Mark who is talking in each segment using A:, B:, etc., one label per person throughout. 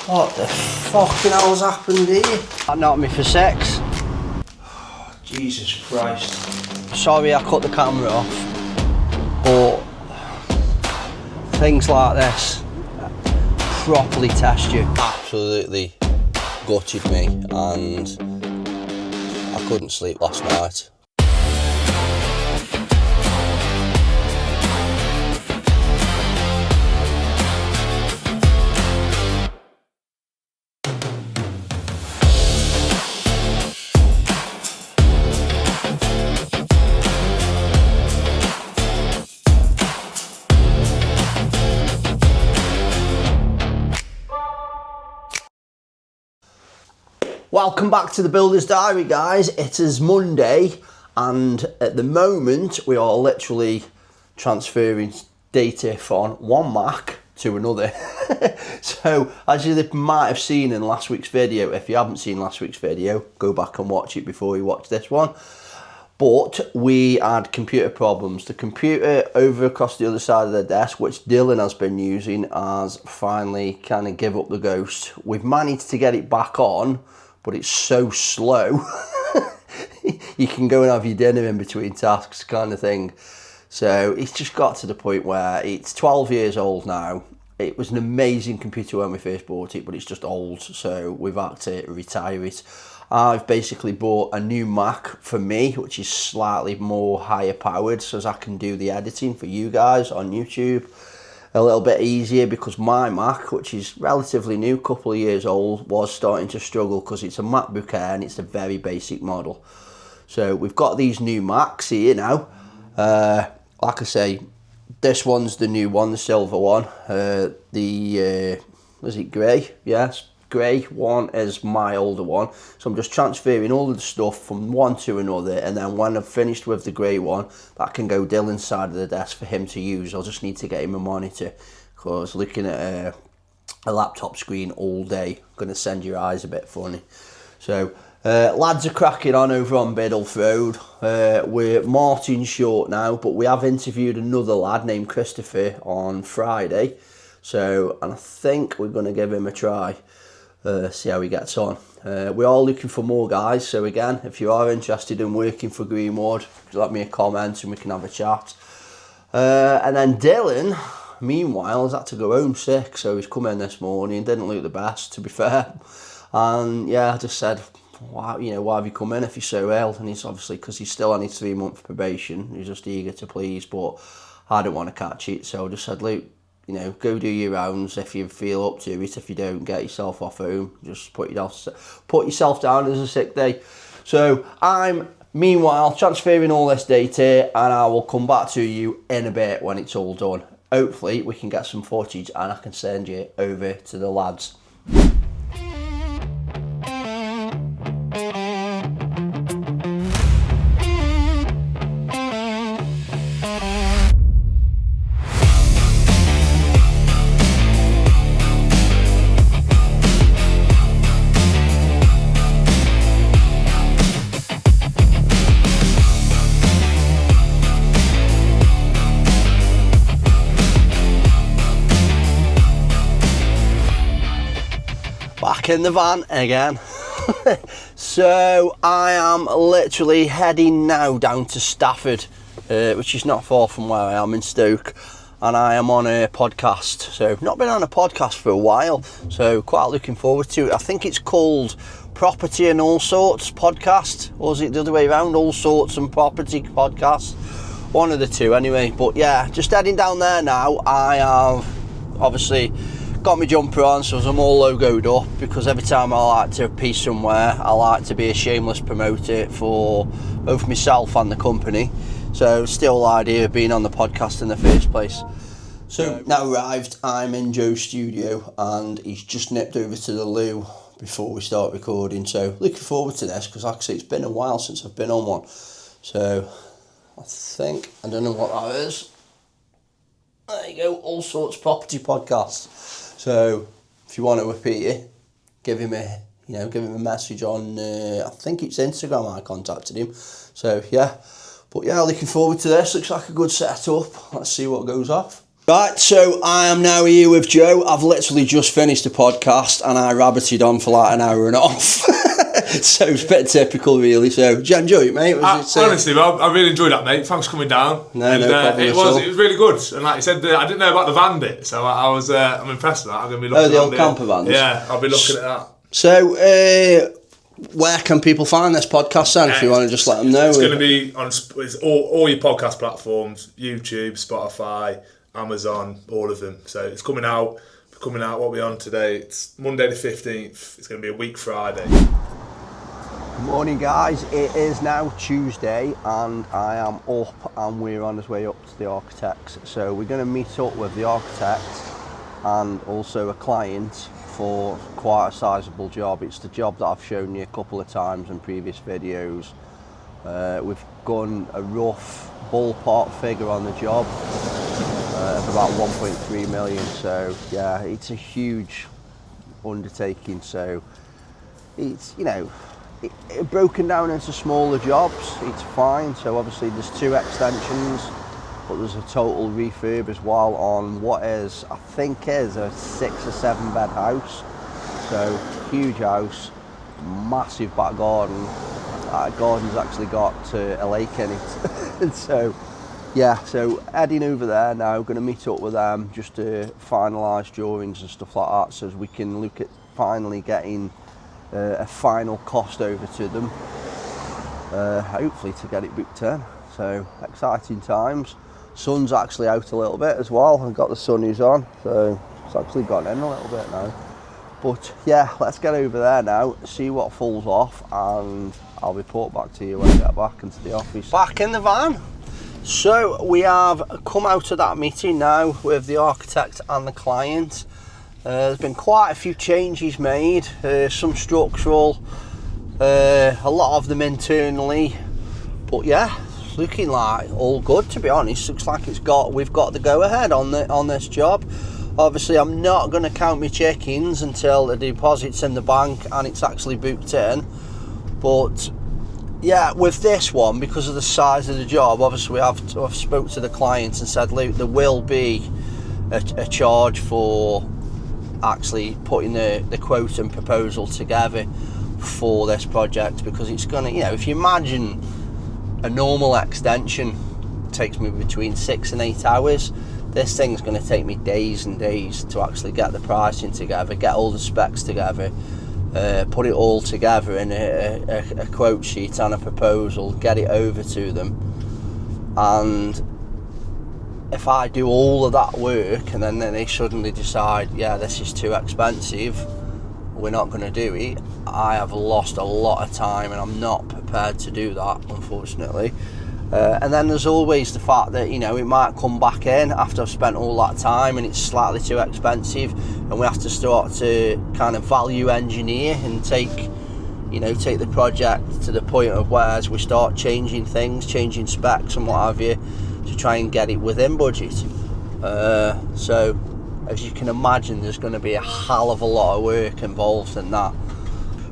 A: What the fucking hell's happened here?
B: That knocked me for 6.
A: Jesus Christ.
B: Sorry I cut the camera off, but things like this properly test you. Absolutely gutted me, and I couldn't sleep last night. Welcome back to the Builder's Diary, guys. It is Monday, and at the moment we are literally transferring data from one Mac to another. So as you might have seen in last week's video, if you haven't seen last week's video, go back and watch it before you watch this one. But we had computer problems. The computer over across the other side of the desk, which Dylan has been using, has finally kind of give up the ghost. We've managed to get it back on, but it's so slow. You can go and have your dinner in between tasks kind of thing. So it's just got to the point where it's 12 years old now. It was an amazing computer when we first bought it, but it's just old, so we've had to retire it. I've basically bought a new Mac for me, which is slightly more higher powered, so as I can do the editing for you guys on YouTube a little bit easier, because my Mac, which is relatively new, couple of years old, was starting to struggle because it's a MacBook Air and it's a very basic model. So we've got these new Macs here now. Like I say, this one's the new one, the silver one. Was it grey? Yes, grey one is my older one. So I'm just transferring all of the stuff from one to another, and then when I've finished with the grey one, that can go Dylan's side of the desk for him to use. I'll just need to get him a monitor, because looking at a laptop screen all day going to send your eyes a bit funny. So lads are cracking on over on Blurton Road. We're Martin short now, but we have interviewed another lad named Christopher on Friday. So, and I think we're going to give him a try. See how he gets on. We are looking for more guys, so again, if you are interested in working for Greenwood, let me a comment and we can have a chat. And then Dylan, meanwhile, has had to go home sick, so he's come in this morning, didn't look the best, to be fair. And yeah, I just said, why have you come in if you're so ill? And he's obviously, because he's still on his 3-month probation, he's just eager to please, but I don't want to catch it, so I just said, Luke, go do your rounds if you feel up to it. If you don't, get yourself off home. Just put yourself down as a sick day. So I'm, meanwhile, transferring all this data, and I will come back to you in a bit when it's all done. Hopefully we can get some footage and I can send you over to the lads. Back in the van again. So I am literally heading now down to Stafford, which is not far from where I am in Stoke, and I am on a podcast. So not been on a podcast for a while, so quite looking forward to it. I think it's called Property and All Sorts Podcast, or is it the other way around? All Sorts and Property Podcast, one of the two anyway. But yeah, just heading down there now. I have obviously got my jumper on, so I'm all logoed up, because every time I like to appear somewhere, I like to be a shameless promoter for both myself and the company. So still the idea of being on the podcast in the first place. So now arrived, I'm in Joe's studio, and he's just nipped over to the loo before we start recording. So looking forward to this, because like I say, it's been a while since I've been on one. So I don't know what that is. There you go, All Sorts Property Podcast. So if you want to appear, give him a message on, I think it's Instagram I contacted him. So yeah, but yeah, looking forward to this. Looks like a good setup. Let's see what goes off. Right, so I am now here with Joe. I've literally just finished the podcast and I rabbited on for like an hour and a half. So it's a bit typical, really. So, did you enjoy it, mate?
C: Honestly, well, I really enjoyed that, mate. Thanks for coming down.
B: No problem
C: it
B: at
C: was
B: all.
C: It was really good. And like you said, I didn't know about the van bit, so I'm impressed with that. I'm going to be looking
B: the old camper vans?
C: Yeah, I'll be looking at that.
B: So, where can people find this podcast then, if you want to just let them know?
C: It's going to be on all your podcast platforms, YouTube, Spotify, Amazon, all of them. So it's coming out, what are we on today? It's Monday the 15th. It's going to be a week Friday.
B: Good morning, guys. It is now Tuesday and I am up and we're on his way up to the architects. So we're going to meet up with the architect and also a client for quite a sizable job. It's the job that I've shown you a couple of times in previous videos. We've gone a rough ballpark figure on the job of about 1.3 million. So yeah, it's a huge undertaking. So it's, you know, it broken down into smaller jobs, it's fine. So obviously there's 2 extensions, but there's a total refurb as well on what is, I think is a 6 or 7 bed house. So huge house, massive back garden. That garden's actually got a lake in it. So yeah, so heading over there now, going to meet up with them just to finalise drawings and stuff like that, so as we can look at finally getting a final cost over to them, hopefully to get it booked in. So exciting times. Sun's actually out a little bit as well. I've got the sunnies on, so it's actually gone in a little bit now. But yeah, let's get over there now, see what falls off, and I'll report back to you when I get back into the office. Back in the van. So we have come out of that meeting now with the architect and the client. There's been quite a few changes made, some structural, a lot of them internally, but yeah, it's looking like all good, to be honest. Looks like we've got the go ahead on this job. Obviously I'm not going to count my chickens until the deposit's in the bank and it's actually booked in, but yeah, with this one, because of the size of the job, obviously I've spoke to the client and said, Luke, there will be a charge for actually putting the quote and proposal together for this project, because it's gonna, you know, if you imagine a normal extension takes me between 6 and 8 hours, this thing's going to take me days and days to actually get the pricing together, get all the specs together, put it all together in a quote sheet and a proposal, get it over to them. And if I do all of that work and then they suddenly decide, yeah, this is too expensive, we're not going to do it, I have lost a lot of time and I'm not prepared to do that, unfortunately. And then there's always the fact that, you know, it might come back in after I've spent all that time and it's slightly too expensive, and we have to start to kind of value engineer and take the project to the point of where as we start changing things, changing specs and what have you, to try and get it within budget. So as you can imagine, there's going to be a hell of a lot of work involved in that.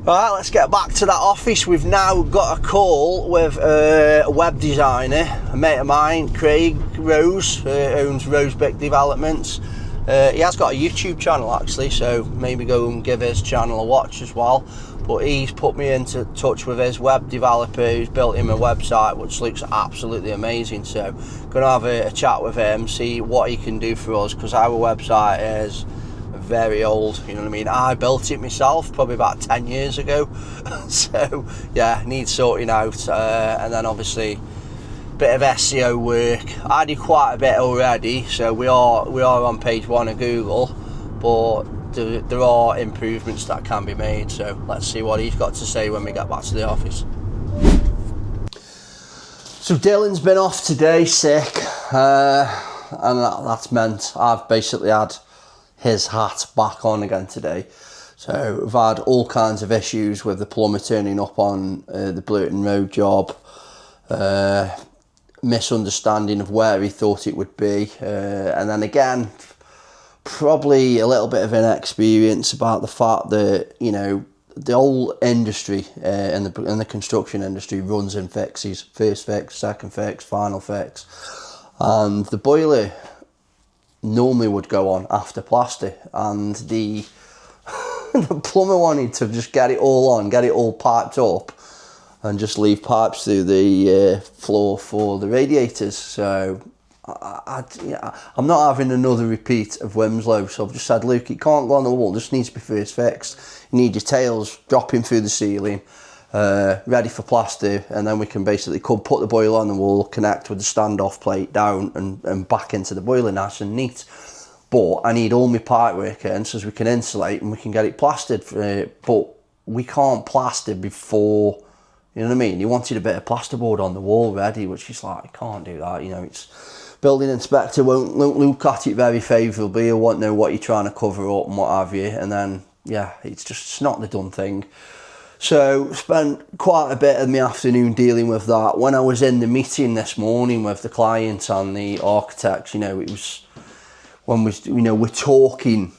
B: Right, let's get back to that office. We've now got a call with a web designer, a mate of mine, Craig Rose, owns Rosebeck Developments. He has got a YouTube channel actually, so maybe go and give his channel a watch as well. But he's put me into touch with his web developer who's built him a website which looks absolutely amazing. So gonna have a chat with him, see what he can do for us, because our website is very old, you know what I mean. I built it myself probably about 10 years ago. So yeah, needs sorting out, and then obviously bit of SEO work. I do quite a bit already, so we are on page 1 of Google, but there are improvements that can be made. So let's see what he's got to say when we get back to the office. So Dylan's been off today sick, and that's meant I've basically had his hat back on again today. So we've had all kinds of issues with the plumber turning up on the Blurton Road job, misunderstanding of where he thought it would be, and then again probably a little bit of inexperience about the fact that, you know, the whole industry in the construction industry runs in fixes: first fix, second fix, final fix, and the boiler normally would go on after plaster, and the the plumber wanted to just get it all on, get it all piped up, and just leave pipes through the floor for the radiators. So I'm not having another repeat of Wimslow, so I've just said, Luke, it can't go on the wall, it just needs to be first fixed. You need your tails dropping through the ceiling, ready for plaster, and then we can basically put the boiler on the wall, connect with the standoff plate down and back into the boiler nice and neat. But I need all my pipe work in so as we can insulate and we can get it plastered. But we can't plaster before, you know what I mean? He wanted a bit of plasterboard on the wall ready, which is like, I can't do that, you know. It's building inspector won't look at it very favourably. He'll want to know what you're trying to cover up and what have you. And then, yeah, it's not the done thing. So spent quite a bit of my afternoon dealing with that. When I was in the meeting this morning with the client and the architects, you know, it was when we're talking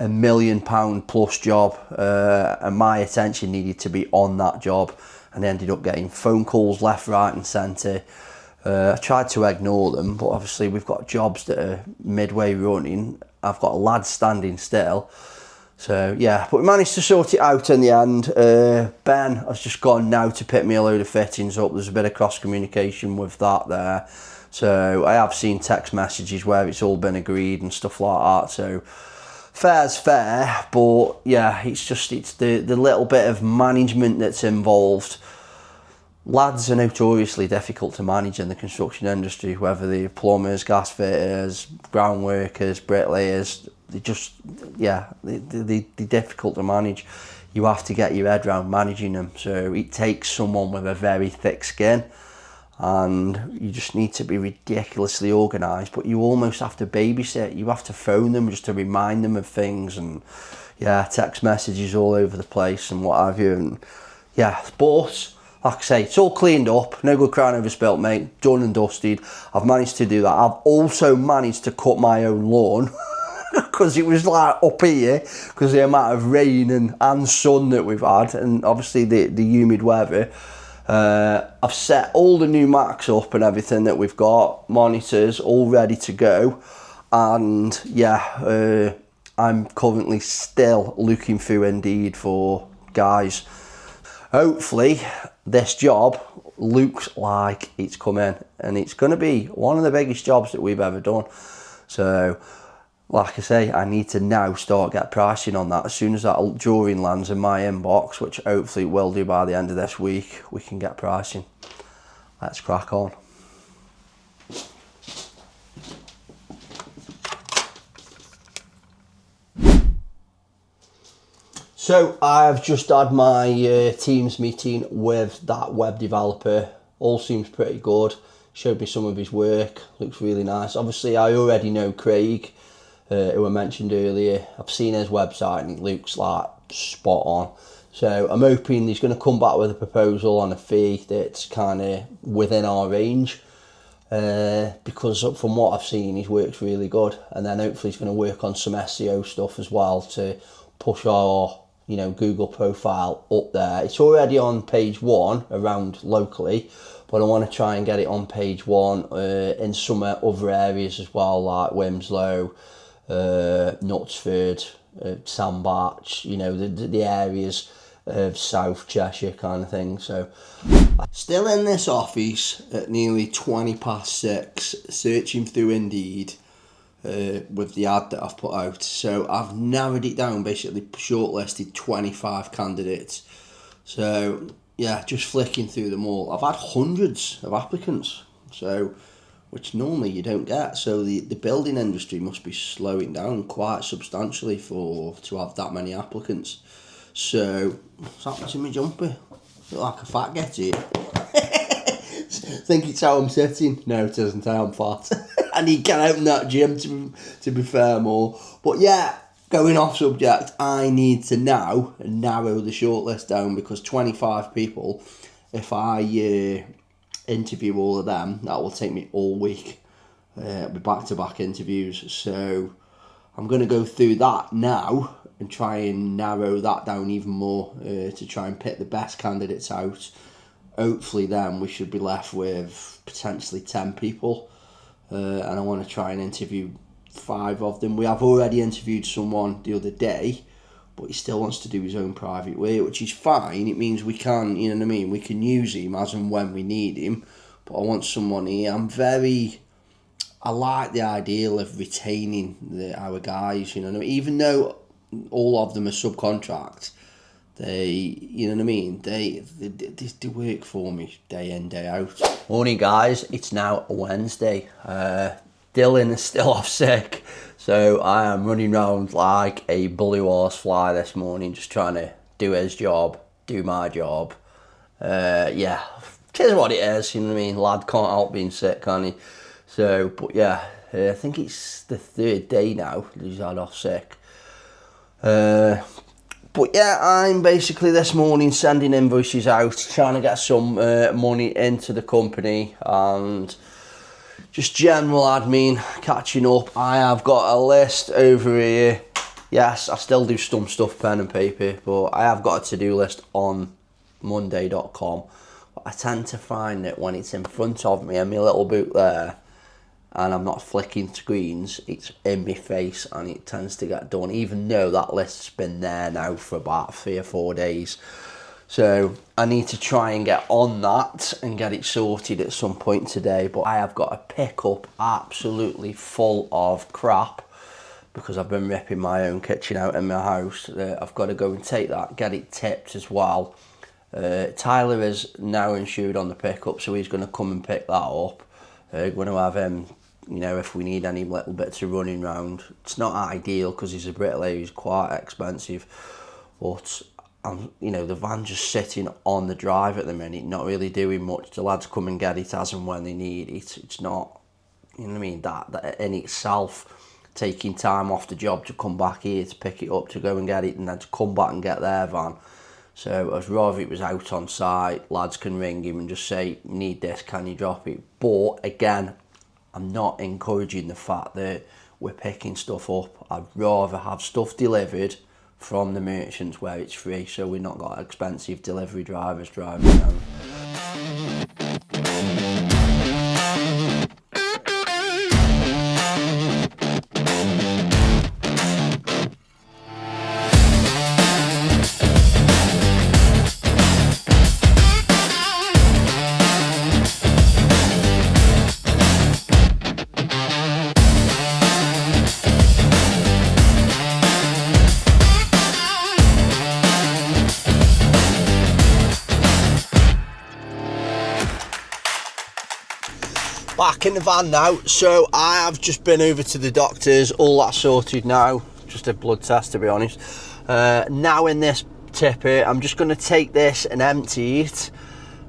B: £1 million plus job, and my attention needed to be on that job, and I ended up getting phone calls left, right and centre. I tried to ignore them, but obviously we've got jobs that are midway running. I've got a lad standing still. So yeah, but we managed to sort it out in the end. Ben has just gone now to pick me a load of fittings up. There's a bit of cross communication with that there. So I have seen text messages where it's all been agreed and stuff like that. So fair's fair, but yeah, it's the little bit of management that's involved. Lads are notoriously difficult to manage in the construction industry, whether they're plumbers, gas fitters, ground workers, bricklayers. They're difficult to manage. You have to get your head around managing them. So it takes someone with a very thick skin, and you just need to be ridiculously organised, but you almost have to babysit. You have to phone them just to remind them of things, and yeah, text messages all over the place and what have you. And yeah, but like I say, it's all cleaned up, no good crying over spilt, mate, done and dusted. I've managed to do that. I've also managed to cut my own lawn because it was like up here because the amount of rain and sun that we've had, and obviously the humid weather. I've set all the new Macs up and everything that we've got, monitors all ready to go, and yeah, I'm currently still looking through Indeed for guys. Hopefully this job looks like it's coming, and it's going to be one of the biggest jobs that we've ever done. So like I say, I need to now get pricing on that. As soon as that drawing lands in my inbox, which hopefully it will do by the end of this week, we can get pricing. Let's crack on. So I've just had my Teams meeting with that web developer. All seems pretty good. Showed me some of his work. Looks really nice. Obviously, I already know Craig, who I mentioned earlier. I've seen his website and it looks like spot on. So I'm hoping he's going to come back with a proposal on a fee that's kind of within our range. Because from what I've seen, his work's really good. And then hopefully he's going to work on some SEO stuff as well to push our Google profile up there. It's already on page 1 around locally, but I want to try and get it on page 1 in some other areas as well, like Wimslow, Knutsford, Sandbach, the areas of South Cheshire kind of thing. So still in this office at nearly 6:20, searching through Indeed with the ad that I've put out. So I've narrowed it down, basically shortlisted 25 candidates. So yeah, just flicking through them all. I've had hundreds of applicants, so which normally you don't get. So the building industry must be slowing down quite substantially to have that many applicants. So what's happening to my jumper? Look like a fat get here. Think it's how I'm sitting. No, it isn't. I am fat. I need to get out in that gym to be fair more. But yeah, going off subject, I need to now narrow the shortlist down, because 25 people, if I interview all of them, that will take me all week. It'll be back-to-back interviews. So I'm going to go through that now and try and narrow that down even more to try and pick the best candidates out. Hopefully then we should be left with potentially 10 people. And I want to try and interview 5 of them. We have already interviewed someone the other day, but he still wants to do his own private work, which is fine. It means we can, you know what I mean, we can use him as and when we need him. But I want someone here. I like the ideal of retaining our guys, you know what I mean? Even though all of them are subcontract, they, you know what I mean, they work for me day in, day out. Morning guys, it's now Wednesday. Dylan is still off sick, so I am running around like a blue horse fly this morning, just trying to do his job, do my job. Yeah, it is what it is, you know what I mean? Lad can't help being sick, can he? So, but yeah, I think it's the 3rd day now that he's had off sick. But yeah, I'm basically this morning sending invoices out, trying to get some money into the company and just general admin, catching up. I have got a list over here. Yes, I still do some stuff pen and paper, but I have got a to-do list on monday.com. But I tend to find that when it's in front of me and my little book there, and I'm not flicking screens, it's in my face and it tends to get done, even though that list's been there now for about 3 or 4 days. So I need to try and get on that and get it sorted at some point today. But I have got a pickup absolutely full of crap because I've been ripping my own kitchen out in my house. I've got to go and take that, get it tipped as well. Tyler is now insured on the pickup, so he's going to come and pick that up. Going to have him, you know, if we need any little bits of running round. It's not ideal because he's a bricklayer, he's quite expensive, but you know, the van's just sitting on the drive at the minute, not really doing much. The lads come and get it as and when they need it. It's not, you know what I mean, that in itself, taking time off the job to come back here to pick it up, to go and get it, and then to come back and get their van. So I'd rather it was out on site, lads can ring him and just say, need this, can you drop it? But again, I'm not encouraging the fact that we're picking stuff up. I'd rather have stuff delivered from the merchants where it's free, so we've not got expensive delivery drivers driving around. Back in the van now, so I have just been over to the doctor's, all that sorted now, just a blood test to be honest. Now in this tipper, I'm just going to take this and empty it,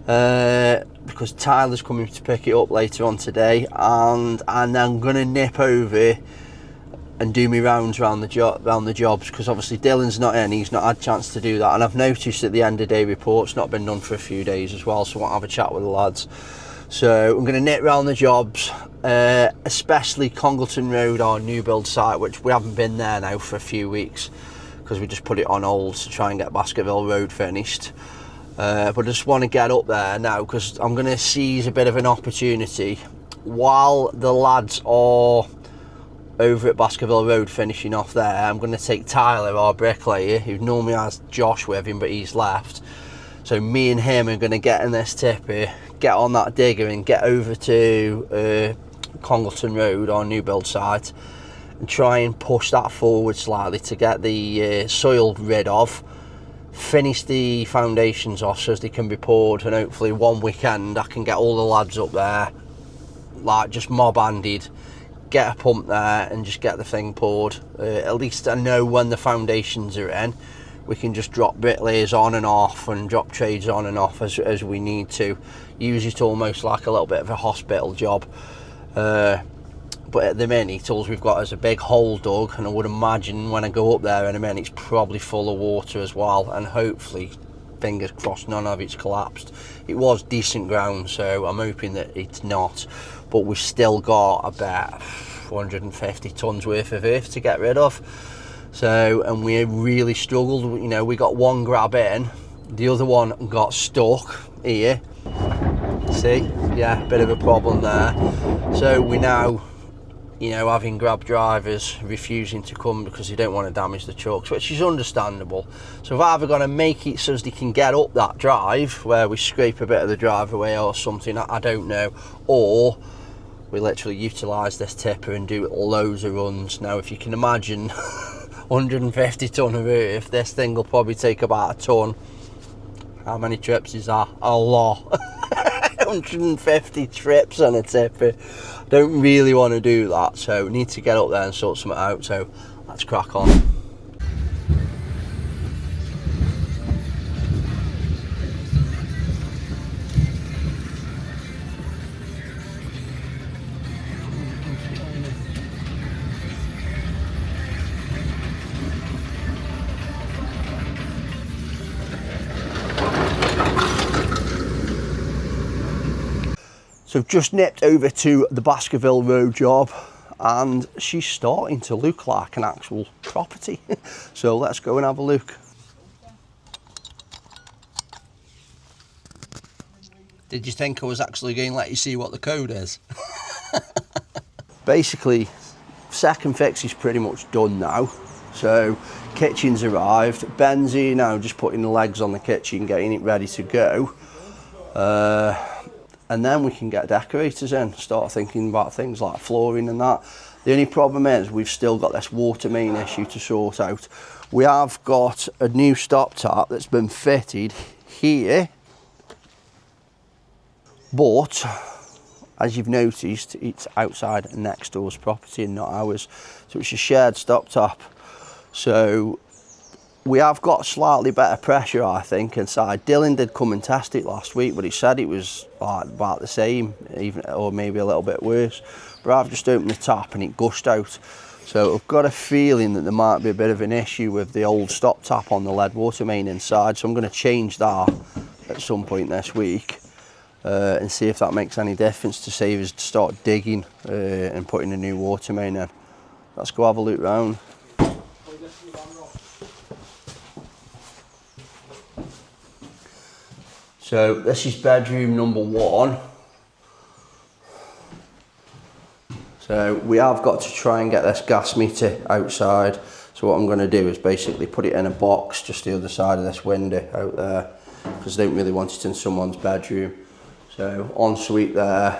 B: because Tyler's coming to pick it up later on today, and I'm going to nip over and do me rounds around the jobs, because obviously Dylan's not in, he's not had a chance to do that, and I've noticed that the end of day report's not been done for a few days as well, so I want to have a chat with the lads. So I'm going to nip round the jobs, especially Congleton Road, our new build site, which we haven't been there now for a few weeks because we just put it on hold to try and get Baskerville Road finished. But I just want to get up there now because I'm going to seize a bit of an opportunity while the lads are over at Baskerville Road finishing off there. I'm going to take Tyler, our bricklayer, who normally has Josh with him, but he's left. So me and him are going to get in this tipper, get on that digger and get over to Congleton Road, our new build site, and try and push that forward slightly to get the soil rid of, finish the foundations off so as they can be poured, and hopefully one weekend I can get all the lads up there, like just mob-handed, get a pump there and just get the thing poured. At least I know when the foundations are in, we can just drop bricklayers on and off and drop trades on and off as we need to. Use it almost like a little bit of a hospital job. But at the minute, all we've got is a big hole dug, and I would imagine when I go up there in a minute, it's probably full of water as well, and hopefully, fingers crossed, none of it's collapsed. It was decent ground, so I'm hoping that it's not, but we've still got about 450 tonnes worth of earth to get rid of. So, and we really struggled, you know, we got one grab in, the other one got stuck here, see, yeah, bit of a problem there. So we now you know, having grab drivers refusing to come because they don't want to damage the trucks, which is understandable. So we've either got to make it so as they can get up that drive where we scrape a bit of the driveway or something, I don't know, or we literally utilise this tipper and do loads of runs. Now if you can imagine 150 tonne of earth, this thing will probably take about a tonne. How many trips is that? A lot. 150 trips on a tipper. Don't really want to do that, so we need to get up there and sort something out, so let's crack on. So I've just nipped over to the Blurton Road job and she's starting to look like an actual property. So let's go and have a look. Did you think I was actually going to let you see what the code is? Basically, second fix is pretty much done now. So kitchen's arrived. Ben's here now, just putting the legs on the kitchen, getting it ready to go. And then we can get decorators in, start thinking about things like flooring and that. The only problem is we've still got this water main issue to sort out. We have got a new stop tap that's been fitted here, but as you've noticed, it's outside next door's property and not ours. So it's a shared stop tap. So we have got slightly better pressure, I think, inside. Dylan did come and test it last week, but he said it was like about the same, even, or maybe a little bit worse. But I've just opened the tap and it gushed out. So I've got a feeling that there might be a bit of an issue with the old stop tap on the lead water main inside. So I'm going to change that at some point this week and see if that makes any difference to save us to start digging and putting a new water main in. Let's go have a look round. So this is bedroom number 1. So we have got to try and get this gas meter outside. So what I'm going to do is basically put it in a box just the other side of this window out there, because I don't really want it in someone's bedroom. So ensuite there,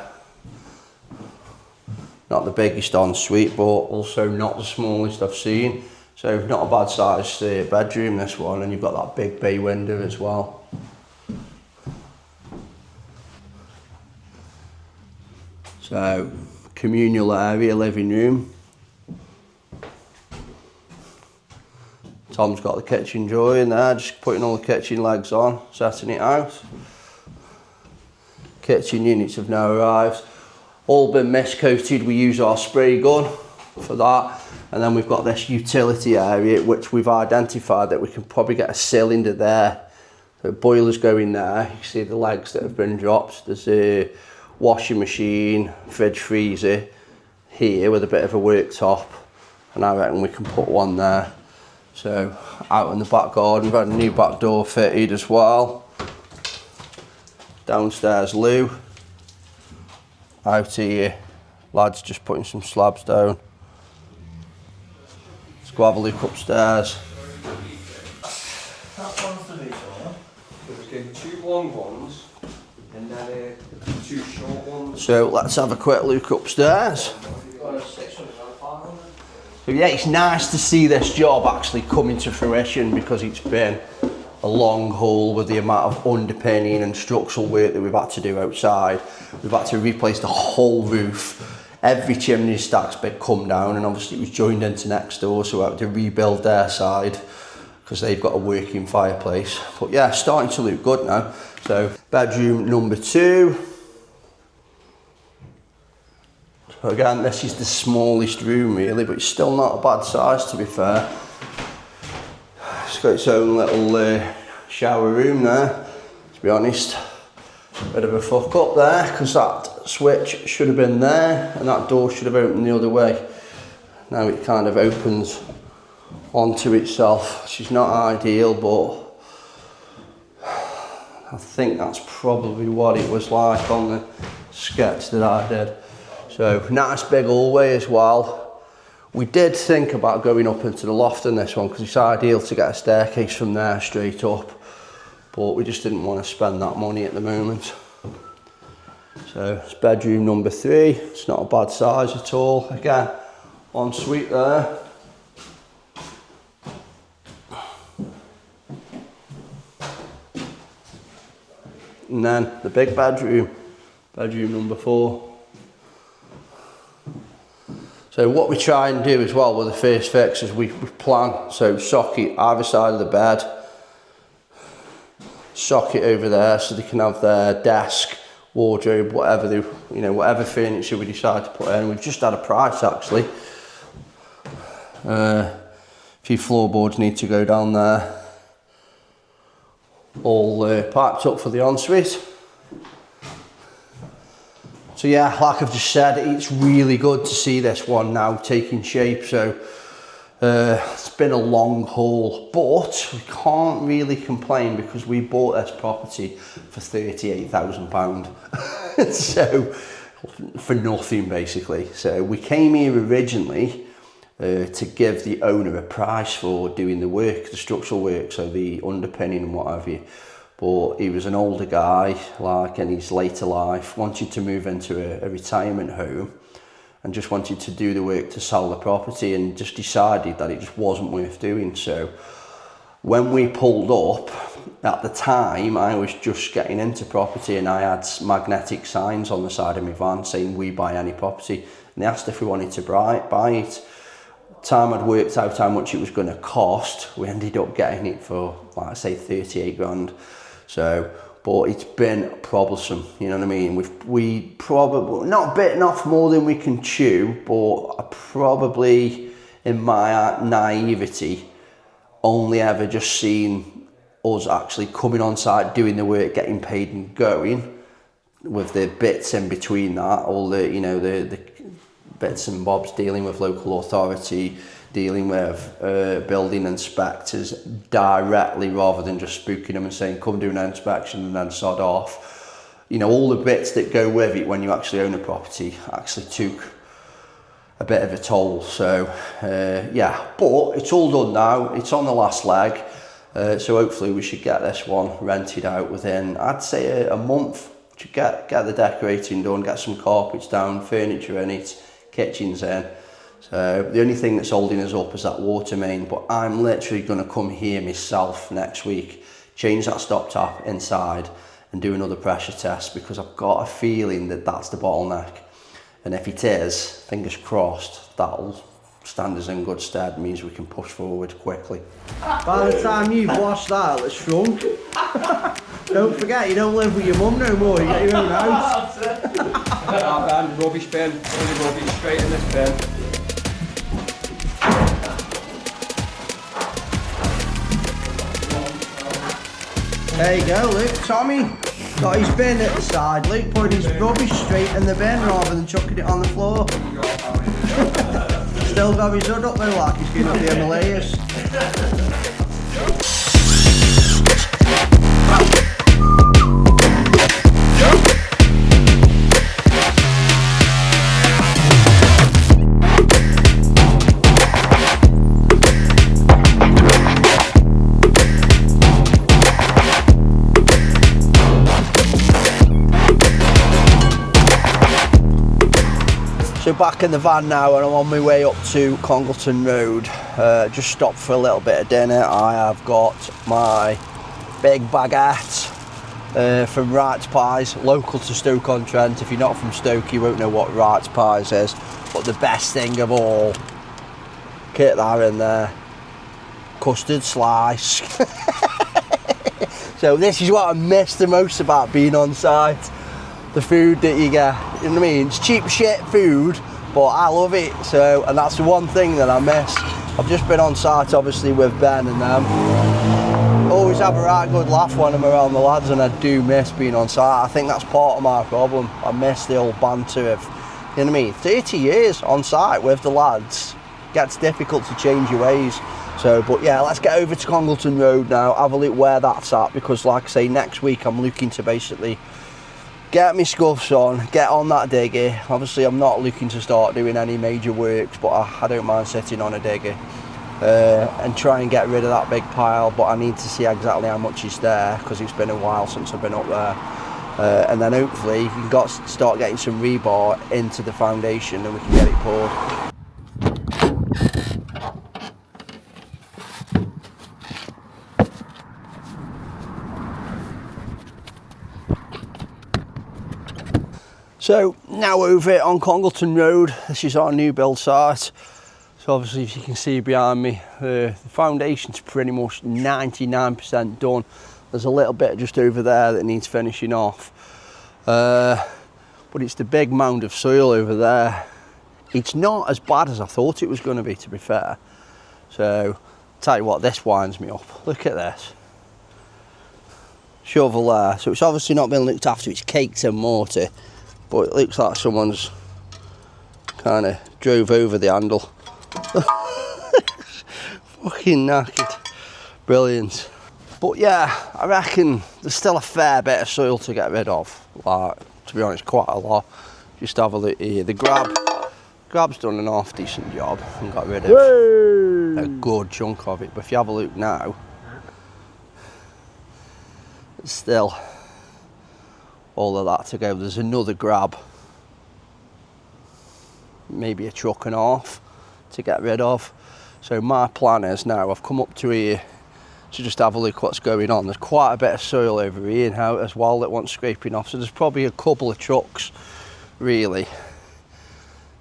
B: not the biggest ensuite, but also not the smallest I've seen. So not a bad size bedroom, this one, and you've got that big bay window as well. So, communal area, living room. Tom's got the kitchen drawer in there, just putting all the kitchen legs on, setting it out. Kitchen units have now arrived. All been mist coated, we use our spray gun for that. And then we've got this utility area, which we've identified that we can probably get a cylinder there. The boiler's going there, you can see the legs that have been dropped. There's a washing machine, fridge, freezer here with a bit of a worktop, and I reckon we can put one there. So out in the back garden, we've had a new back door fitted as well. Downstairs loo. Out here, lads just putting some slabs down. Let's go have a look upstairs.
D: That's one for me, so we're getting 2 long ones and then 2 short ones.
B: So let's have a quick look upstairs. So yeah, it's nice to see this job actually coming to fruition, because it's been a long haul with the amount of underpinning and structural work that we've had to do outside. We've had to replace the whole roof. Every chimney stack's been come down, and obviously it was joined into next door, so we had to rebuild their side because they've got a working fireplace. But yeah, starting to look good now. So bedroom number 2. So again, this is the smallest room really, but it's still not a bad size, to be fair. It's got its own little shower room there, to be honest. Bit of a fuck up there, because that switch should have been there and that door should have opened the other way. Now it kind of opens onto itself, which is not ideal, but I think that's probably what it was like on the sketch that I did. So nice big hallway as well. We did think about going up into the loft in this one because it's ideal to get a staircase from there straight up, but we just didn't want to spend that money at the moment. So it's bedroom number 3. It's not a bad size at all. Again, ensuite there. And then the big bedroom, bedroom number 4. So what we try and do as well with the first fix is we plan, so socket either side of the bed, socket over there so they can have their desk, wardrobe, whatever they, whatever furniture we decide to put in. We've just had a price actually. A few floorboards need to go down there. All piped up for the ensuite. So yeah, like I've just said, it's really good to see this one now taking shape. So it's been a long haul, but we can't really complain because we bought this property for £38,000. So for nothing basically. So we came here originally to give the owner a price for doing the work, the structural work, so the underpinning and what have you. But he was an older guy, like in his later life, wanted to move into a retirement home and just wanted to do the work to sell the property, and just decided that it just wasn't worth doing. So when we pulled up, at the time I was just getting into property and I had magnetic signs on the side of my van saying "We buy any property," and they asked if we wanted to buy it. Time I'd worked out how much it was going to cost, we ended up getting it for, like I say, 38 grand. So, but it's been troublesome, you know what I mean? We probably, not bitten off more than we can chew, but I probably, in my naivety, only ever just seen us actually coming on site, doing the work, getting paid and going, with the bits in between that, all the, the bits and bobs, dealing with local authority, dealing with building inspectors directly rather than just spooking them and saying come do an inspection and then sod off. All the bits that go with it when you actually own a property actually took a bit of a toll. So yeah, but it's all done now, it's on the last leg. So hopefully we should get this one rented out within, I'd say, a month. To get the decorating done, get some carpets down, furniture in it, kitchens in. So the only thing that's holding us up is that water main, but I'm literally going to come here myself next week, change that stop tap inside and do another pressure test, because I've got a feeling that that's the bottleneck. And if it is, fingers crossed, that'll stand us in good stead, means we can push forward quickly.
A: By the time you've washed that, it's shrunk. Don't forget, you don't live with your mum no more, you get your own house.
D: Rubbish bin, only rubbish straight in this bin.
A: There you go, Luke. Tommy got his bin at the side. Luke put his rubbish straight in the bin rather than chucking it on the floor. Still got his hood up though, like he's going up the Himalayas.
B: So back in the van now, and I'm on my way up to Congleton Road. Just stopped for a little bit of dinner. I have got my big baguette from Wright's Pies, local to Stoke-on-Trent. If you're not from Stoke, you won't know what Wright's Pies is. But the best thing of all, get that in there, custard slice. So this is what I miss the most about being on site. The food that you get, you know what I mean? It's cheap shit food, but I love it. So, and that's the one thing that I miss. I've just been on site obviously with Ben and them. Always have a right good laugh when I'm around the lads, and I do miss being on site. I think that's part of my problem. I miss the old banter of, you know what I mean? 30 years on site with the lads, gets difficult to change your ways. So, but yeah, let's get over to Congleton Road now, have a look where that's at, because like I say, next week I'm looking to basically get my scuffs on, get on that digger. Obviously I'm not looking to start doing any major works, but I don't mind sitting on a digger and try and get rid of that big pile, but I need to see exactly how much is there because it's been a while since I've been up there. And then hopefully you can start getting some rebar into the foundation and we can get it poured. So now over on Congleton Road, this is our new build site. So obviously, if you can see behind me, the foundation's pretty much 99% done. There's a little bit just over there that needs finishing off. But it's the big mound of soil over there. It's not as bad as I thought it was going to be fair. So, tell you what, this winds me up. Look at this. Shovel there. So it's obviously not been looked after, it's caked in mortar. But it looks like someone's kind of drove over the handle. Fucking knackered. Brilliant. But yeah, I reckon there's still a fair bit of soil to get rid of. Like, to be honest, quite a lot. Just have a look here. The grab's done an half decent job and got rid of a good chunk of it. But if you have a look now, it's still all of that to go. There's another grab, maybe a truck and a half to get rid of. So my plan is now I've come up to here to just have a look what's going on. There's quite a bit of soil over here now as well that wants scraping off, so there's probably a couple of trucks really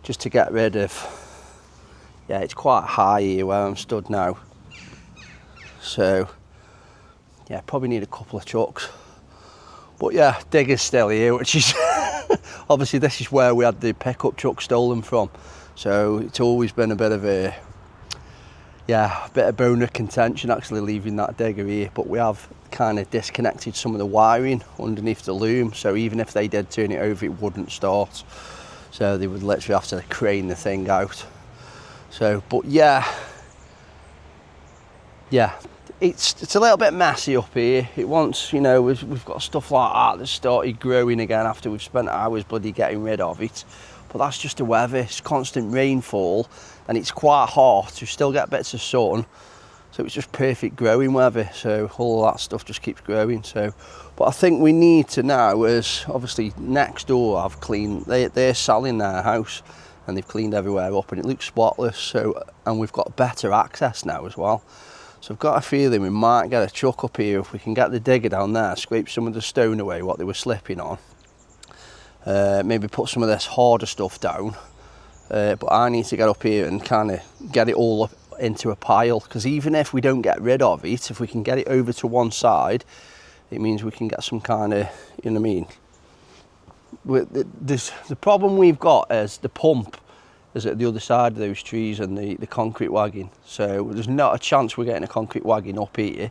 B: just to get rid of. Yeah, it's quite high here where I'm stood now, so yeah, probably need a couple of trucks. But yeah, digger's still here, which is obviously this is where we had the pickup truck stolen from, so it's always been a bit of a bone of contention actually leaving that digger here. But we have kind of disconnected some of the wiring underneath the loom, so even if they did turn it over, it wouldn't start, so they would literally have to crane the thing out. So, but yeah, it's a little bit messy up here. It wants, you know, we've got stuff like that that's started growing again after we've spent hours bloody getting rid of it. But that's just the weather. It's constant rainfall and it's quite hot. You still get bits of sun, so it's just perfect growing weather. So all of that stuff just keeps growing. So, but I think we need to now is obviously next door I've cleaned. They're selling their house and they've cleaned everywhere up and it looks spotless. So, and we've got better access now as well. So I've got a feeling we might get a truck up here if we can get the digger down there, scrape some of the stone away, what they were slipping on. Maybe put some of this harder stuff down. But I need to get up here and kind of get it all up into a pile, because even if we don't get rid of it, if we can get it over to one side, it means we can get some kind of, you know what I mean? The problem we've got is the pump is at the other side of those trees and the concrete wagon, so there's not a chance we're getting a concrete wagon up here.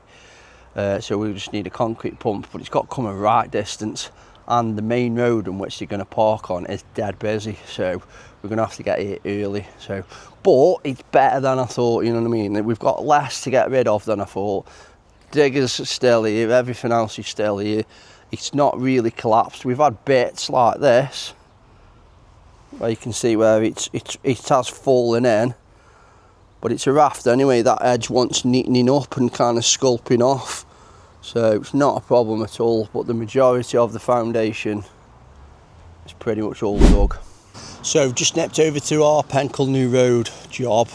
B: So we just need a concrete pump, but it's got to come a right distance, and the main road on which they're going to park on is dead busy, so we're going to have to get here early. So, but it's better than I thought, you know what I mean? We've got less to get rid of than I thought. Digger's still here, everything else is still here. It's not really collapsed. We've had bits like this where you can see where it has fallen in, but it's a raft anyway. That edge wants neatening up and kind of sculpting off, so it's not a problem at all. But the majority of the foundation is pretty much all dug. So just nipped over to our New Road job,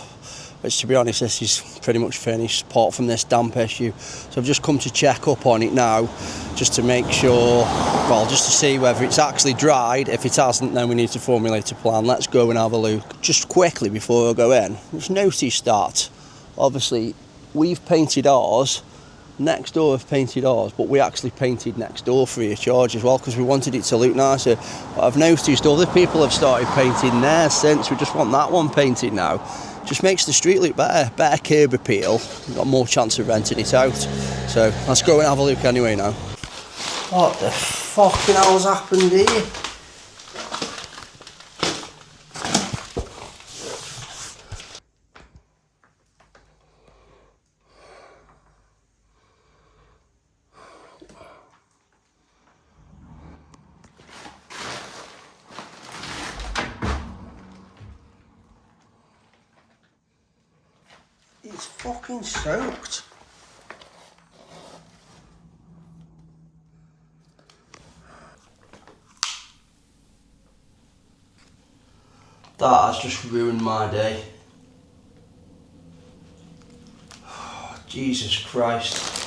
B: which, to be honest, this is pretty much finished apart from this damp issue. So I've just come to check up on it now, just to make sure, well, just to see whether it's actually dried. If it hasn't, then we need to formulate a plan. Let's go and have a look. Just quickly before I go in, just noticed that obviously we've painted ours, next door have painted ours, but we actually painted next door free of charge as well, because we wanted it to look nicer. But I've noticed other people have started painting theirs since. We just want that one painted now. Just makes the street look better curb appeal. We've got more chance of renting it out. So let's go and have a look anyway now. What the fucking hell's happened here? fucking soaked. That has just ruined my day. Oh, Jesus Christ.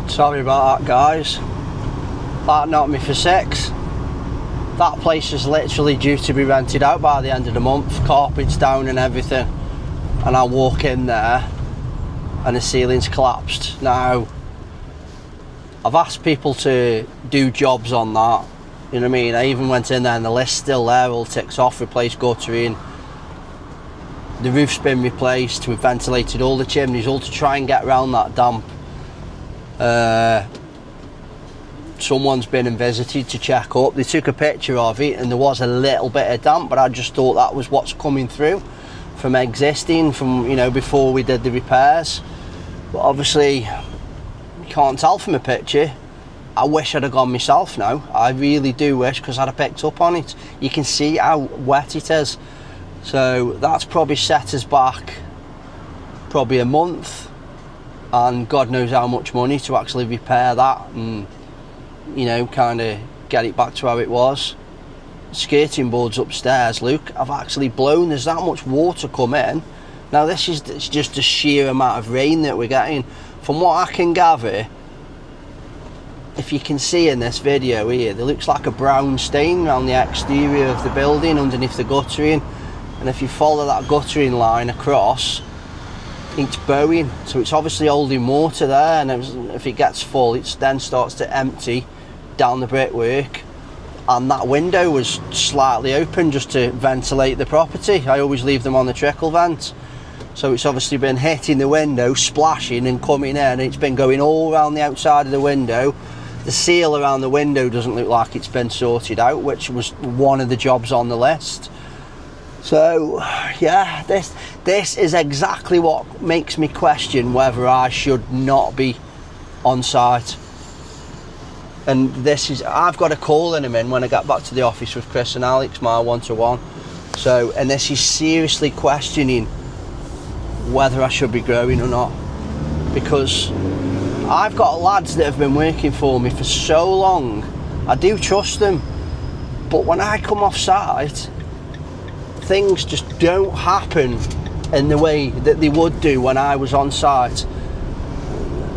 B: Sorry about that, guys. That knocked me for 6. That place is literally due to be rented out by the end of the month, carpets down and everything, and I walk in there and the ceiling's collapsed. Now, I've asked people to do jobs on that, you know what I mean? I even went in there and the list's still there, all ticks off, replaced guttering, the roof's been replaced, we've ventilated all the chimneys, all to try and get around that damp. Someone's been and visited to check up. They took a picture of it and there was a little bit of damp, but I just thought that was what's coming through from existing, from, you know, before we did the repairs. But obviously you can't tell from a picture. I wish I'd have gone myself now. I really do wish, because I'd have picked up on it. You can see how wet it is. So that's probably set us back probably a month, and God knows how much money to actually repair that and, you know, kind of get it back to how it was. Skirting boards upstairs, look, I've actually blown, there's that much water come in. Now this is just the sheer amount of rain that we're getting. From what I can gather, if you can see in this video here, there looks like a brown stain around the exterior of the building underneath the guttering, and if you follow that guttering line across, it's bowing, so it's obviously holding water there, and if it gets full it then starts to empty down the brickwork. And that window was slightly open just to ventilate the property. I always leave them on the trickle vent, so it's obviously been hitting the window, splashing and coming in, and it's been going all around the outside of the window. The seal around the window doesn't look like it's been sorted out, which was one of the jobs on the list. So yeah, this is exactly what makes me question whether I should not be on site. And this is, I've got a call in a minute when I get back to the office with Chris and Alex, my one-to-one. So, and this is seriously questioning whether I should be growing or not, because I've got lads that have been working for me for so long. I do trust them, but when I come off site, things just don't happen in the way that they would do when I was on site.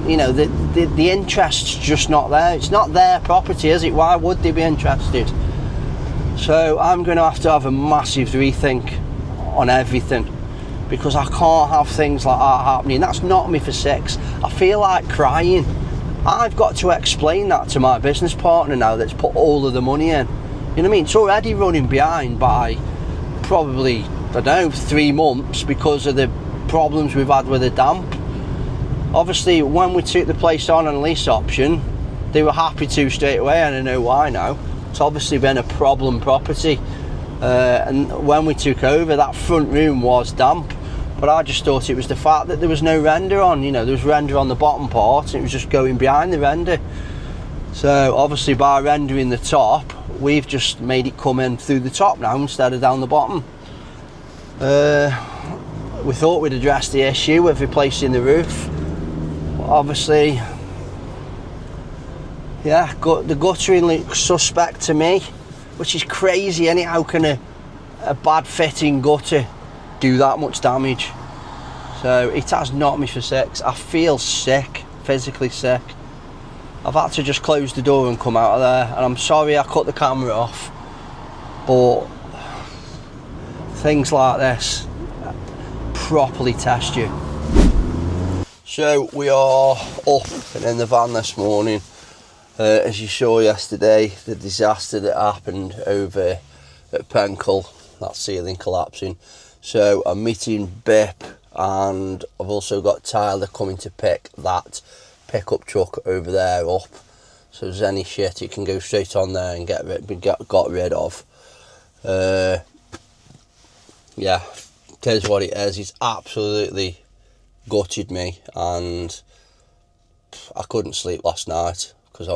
B: You know, the interest's just not there. It's not their property, is it? Why would they be interested? So I'm going to have a massive rethink on everything, because I can't have things like that happening. That's knocked me for 6. I feel like crying. I've got to explain that to my business partner now that's put all of the money in. You know what I mean? It's already running behind by probably, I don't know, 3 months because of the problems we've had with the damp. Obviously, when we took the place on a lease option, they were happy to straight away, and I know why now. It's obviously been a problem property. And when we took over, that front room was damp, but I just thought it was the fact that there was no render on. You know, there was render on the bottom part, and it was just going behind the render. So obviously by rendering the top, we've just made it come in through the top now instead of down the bottom. We thought we'd address the issue with replacing the roof. Obviously, yeah, the guttering looks suspect to me, which is crazy. How can a bad fitting gutter do that much damage? So it has knocked me for 6. I feel sick, physically sick. I've had to just close the door and come out of there, and I'm sorry I cut the camera off, but things like this properly test you. So we are up and in the van this morning. As you saw yesterday, the disaster that happened over at Penkle, that ceiling collapsing. So I'm meeting Bip, and I've also got Tyler coming to pick that pickup truck over there up. So if there's any shit, it can go straight on there and got rid of. Yeah, here's what it is. It's absolutely gutted me, and I couldn't sleep last night because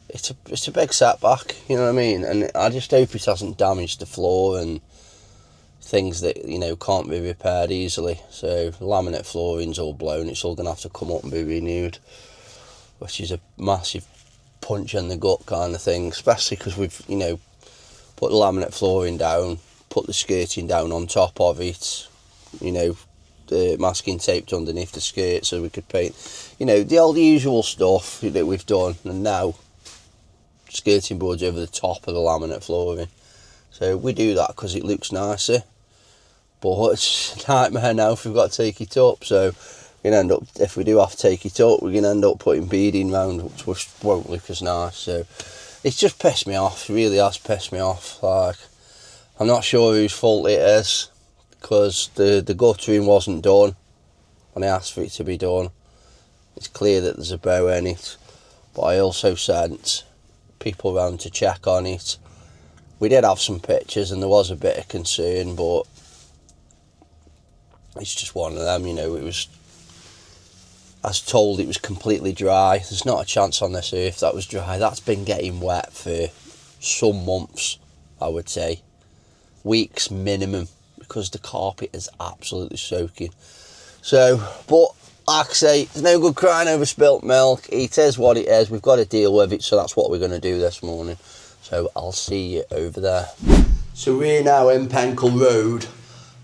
B: it's a big setback, you know what I mean? And I just hope it hasn't damaged the floor and things that, you know, can't be repaired easily. So laminate flooring's all blown, it's all going to have to come up and be renewed, which is a massive punch in the gut kind of thing, especially because we've, you know, put the laminate flooring down, put the skirting down on top of it, you know, the masking taped underneath the skirt so we could paint, you know, the old usual stuff that we've done, and now skirting boards over the top of the laminate flooring. So we do that because it looks nicer, but it's a nightmare now if we've got to take it up. So we're going to end up, if we do have to take it up, we're going to end up putting beading round, which won't look as nice. So it's just pissed me off, it really has pissed me off. Like, I'm not sure whose fault it is, because the guttering wasn't done when I asked for it to be done. It's clear that there's a bow in it, but I also sent people round to check on it. We did have some pictures and there was a bit of concern, but it's just one of them, you know. It was, I was told it was completely dry. There's not a chance on this earth that was dry. That's been getting wet for some months, I would say. Weeks minimum, because the carpet is absolutely soaking. So, but like I say, there's no good crying over spilt milk. It is what it is. We've got to deal with it, so that's what we're going to do this morning. So I'll see you over there. So we're now in Blurton Road,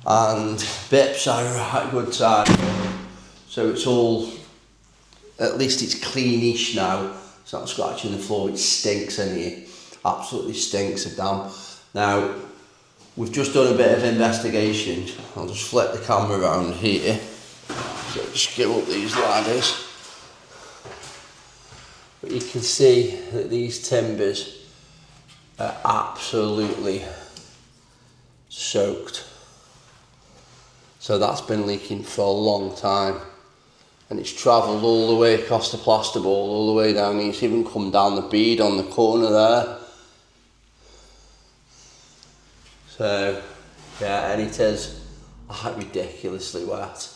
B: and Bips are right good time. So it's all, at least it's cleanish now. It's not scratching the floor. It stinks in here. Absolutely stinks of damp. Now, we've just done a bit of investigation. I'll just flip the camera around here. So just go up these ladders. But you can see that these timbers are absolutely soaked. So that's been leaking for a long time. And it's travelled all the way across the plasterboard, all the way down here. It's even come down the bead on the corner there. So, yeah, and it is ridiculously wet.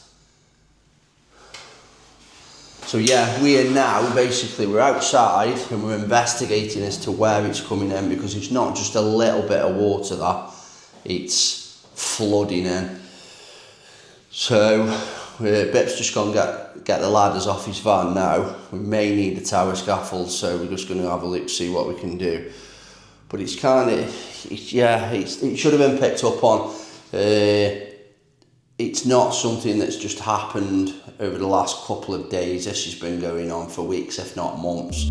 B: So yeah, we are now, basically, we're outside and we're investigating as to where it's coming in, because it's not just a little bit of water that it's flooding in. So, Bip's just gone get the ladders off his van now. We may need the tower scaffold, so we're just going to have a look, see what we can do. But it's kind of, it should have been picked up on. It's not something that's just happened over the last couple of days. This has been going on for weeks, if not months.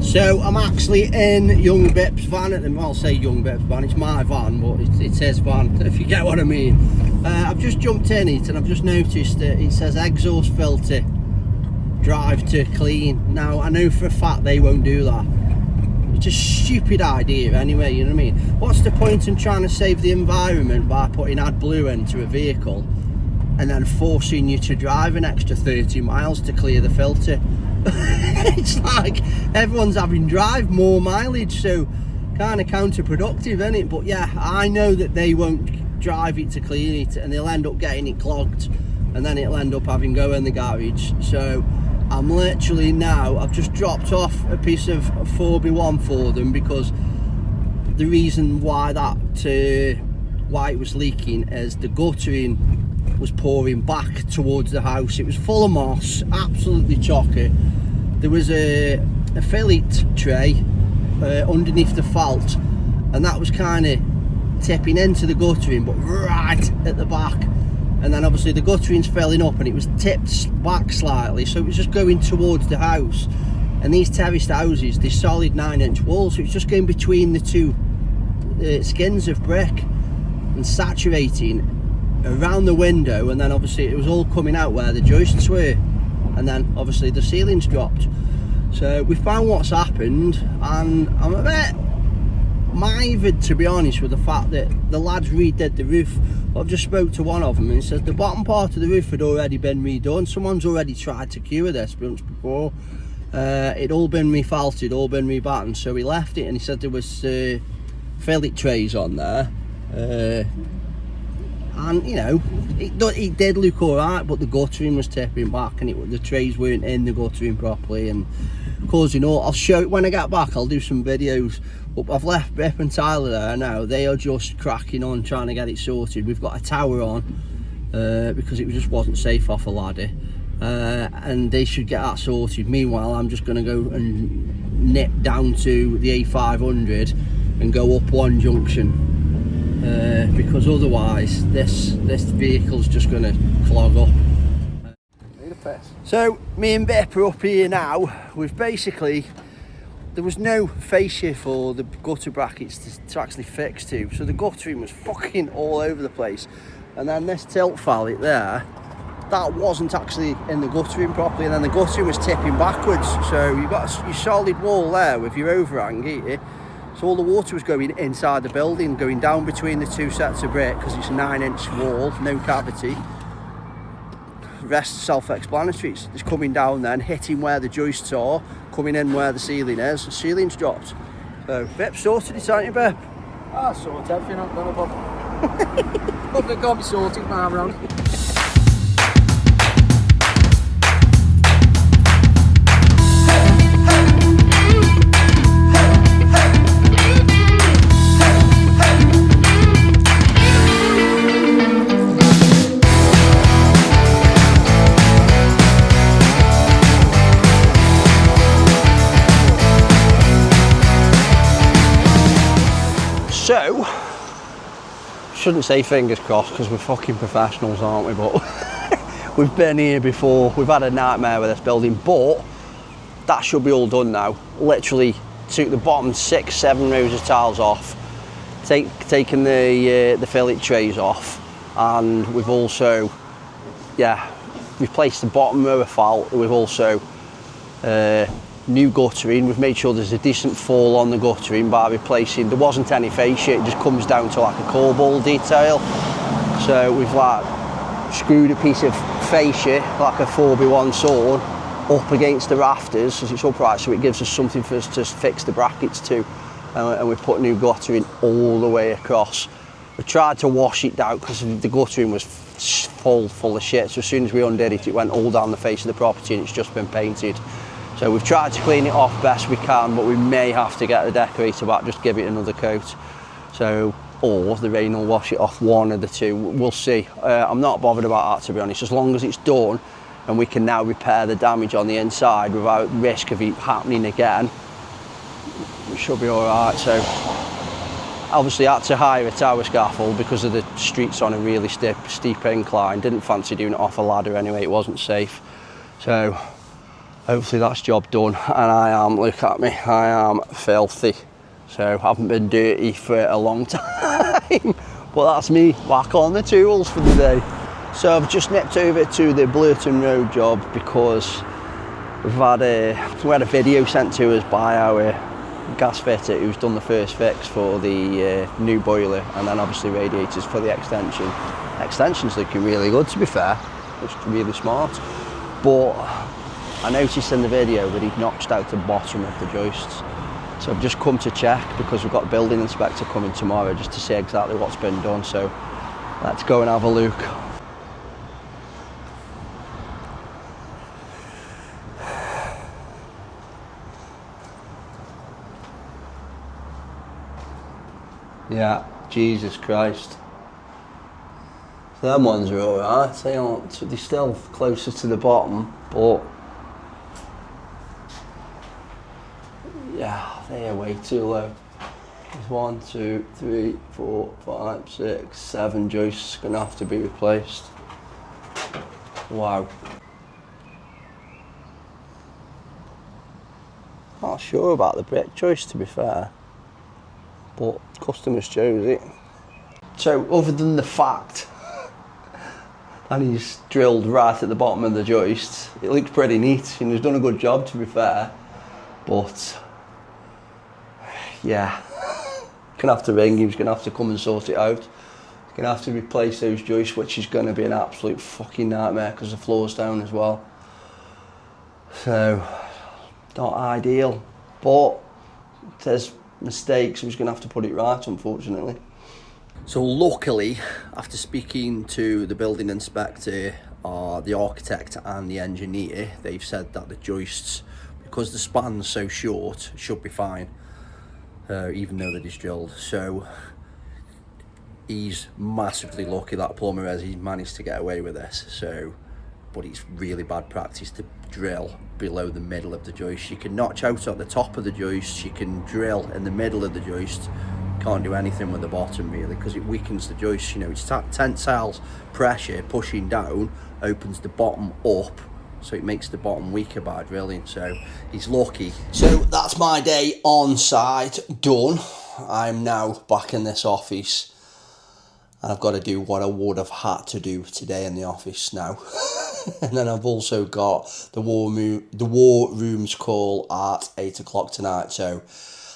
B: So I'm actually in young Bip's van at the moment. I'll say young Bip's van, it's my van, but it's his van, if you get what I mean. I've just jumped in it and I've just noticed that it says exhaust filter, drive to clean. Now I know for a fact they won't do that. It's a stupid idea anyway, you know what I mean? What's the point in trying to save the environment by putting AdBlue into a vehicle and then forcing you to drive an extra 30 miles to clear the filter? It's like everyone's having drive more mileage, so kind of counterproductive, isn't it? But yeah, I know that they won't drive it to clean it and they'll end up getting it clogged and then it'll end up having go in the garage. So I'm literally now, I've just dropped off a piece of 4x1 for them, because the reason why why it was leaking is the guttering was pouring back towards the house. It was full of moss, absolutely chocker. There was a fillet tray underneath the fault, and that was kind of tipping into the guttering, but right at the back. And then obviously the guttering's filling up and it was tipped back slightly, so it was just going towards the house. And these terraced houses, they're solid 9-inch walls, so it's just going between the two skins of brick and saturating around the window, and then obviously it was all coming out where the joists were, and then obviously the ceiling's dropped. So we found what's happened, and I'm a bit mithered, to be honest, with the fact that the lads redid the roof. I've just spoke to one of them and he says the bottom part of the roof had already been redone. Someone's already tried to cure this once before. It'd all been refelted, all been rebattened, so he left it, and he said there was fillet trays on there. And you know, it did look alright, but the guttering was tipping back, and the trays weren't in the guttering properly, and causing all. I'll show it when I get back. I'll do some videos. But I've left Bip and Tyler there now. They are just cracking on trying to get it sorted. We've got a tower on because it just wasn't safe off a ladder, and they should get that sorted. Meanwhile, I'm just going to go and nip down to the A500 and go up one junction. Because otherwise this vehicle's just going to clog up. So me and Bip are up here now. We've basically, there was no fascia for the gutter brackets to actually fix to, so the guttering was fucking all over the place. And then this tilt fallet there, that wasn't actually in the guttering properly, and then the guttering was tipping backwards. So you've got your solid wall there with your overhang here. So all the water was going inside the building, going down between the two sets of brick, because it's a 9-inch wall, no cavity. The rest self-explanatory. It's coming down then, hitting where the joists are, coming in where the ceiling is. The ceiling's dropped. So, Bip sorted it, aren't you, Bip?
E: I sort everything out, don't I, Bob? Nothing can't be sorted now, around.
B: So, shouldn't say fingers crossed because we're fucking professionals, aren't we? But we've been here before, we've had a nightmare with this building, but that should be all done now. Literally took the bottom 6-7 rows of tiles off, taken the fillet trays off, and we've also, replaced the bottom row of felt. We've also new guttering. We've made sure there's a decent fall on the guttering by replacing, there wasn't any fascia, it just comes down to like a core ball detail. So we've like screwed a piece of fascia, like a 4x1 saw, up against the rafters as it's upright, so it gives us something for us to fix the brackets to, and we've put new guttering all the way across. We tried to wash it down because the guttering was full of shit, so as soon as we undid it, it went all down the face of the property, and it's just been painted. So we've tried to clean it off best we can, but we may have to get the decorator back, just give it another coat. So, or the rain will wash it off, one of the two, we'll see. I'm not bothered about that, to be honest, as long as it's done and we can now repair the damage on the inside without risk of it happening again, it should be all right. So obviously I had to hire a tower scaffold because of the streets on a really steep incline. Didn't fancy doing it off a ladder anyway, it wasn't safe. So hopefully that's job done, and I am, look at me, I am filthy. So I haven't been dirty for a long time, but that's me back on the tools for the day. So I've just nipped over to the Blurton Road job because we had a video sent to us by our gas fitter who's done the first fix for the new boiler, and then obviously radiators for the extension. Extension's looking really good, to be fair, looks really smart, but I noticed in the video that he'd notched out the bottom of the joists. So I've just come to check because we've got a building inspector coming tomorrow just to see exactly what's been done. So let's go and have a look. Yeah, Jesus Christ. Them ones are alright, they're still closer to the bottom, but yeah, they are way too low. There's 1, 2, 3, 4, 5, 6, 7 joists gonna have to be replaced. Wow. Not sure about the brick joist, to be fair, but customers chose it. So other than the fact that he's drilled right at the bottom of the joist, it looks pretty neat and he's done a good job, to be fair. But yeah, gonna have to ring. He was gonna have to come and sort it out. He's gonna have to replace those joists, which is gonna be an absolute fucking nightmare because the floor's down as well. So not ideal, but there's mistakes. He's gonna have to put it right, unfortunately. So luckily, after speaking to the building inspector, the architect and the engineer, they've said that the joists, because the span's so short, should be fine, even though they're just drilled. So he's massively lucky, that plumber, as he managed to get away with this. So, but it's really bad practice to drill below the middle of the joist. You can notch out at the top of the joist, you can drill in the middle of the joist. Can't do anything with the bottom really, because it weakens the joist. You know, it's tensile pressure pushing down opens the bottom up, so it makes the bottom weaker by drilling. So he's lucky. So that's my day on site done. I'm now back in this office. I've got to do what I would have had to do today in the office now. And then I've also got the war rooms call at 8 o'clock tonight. So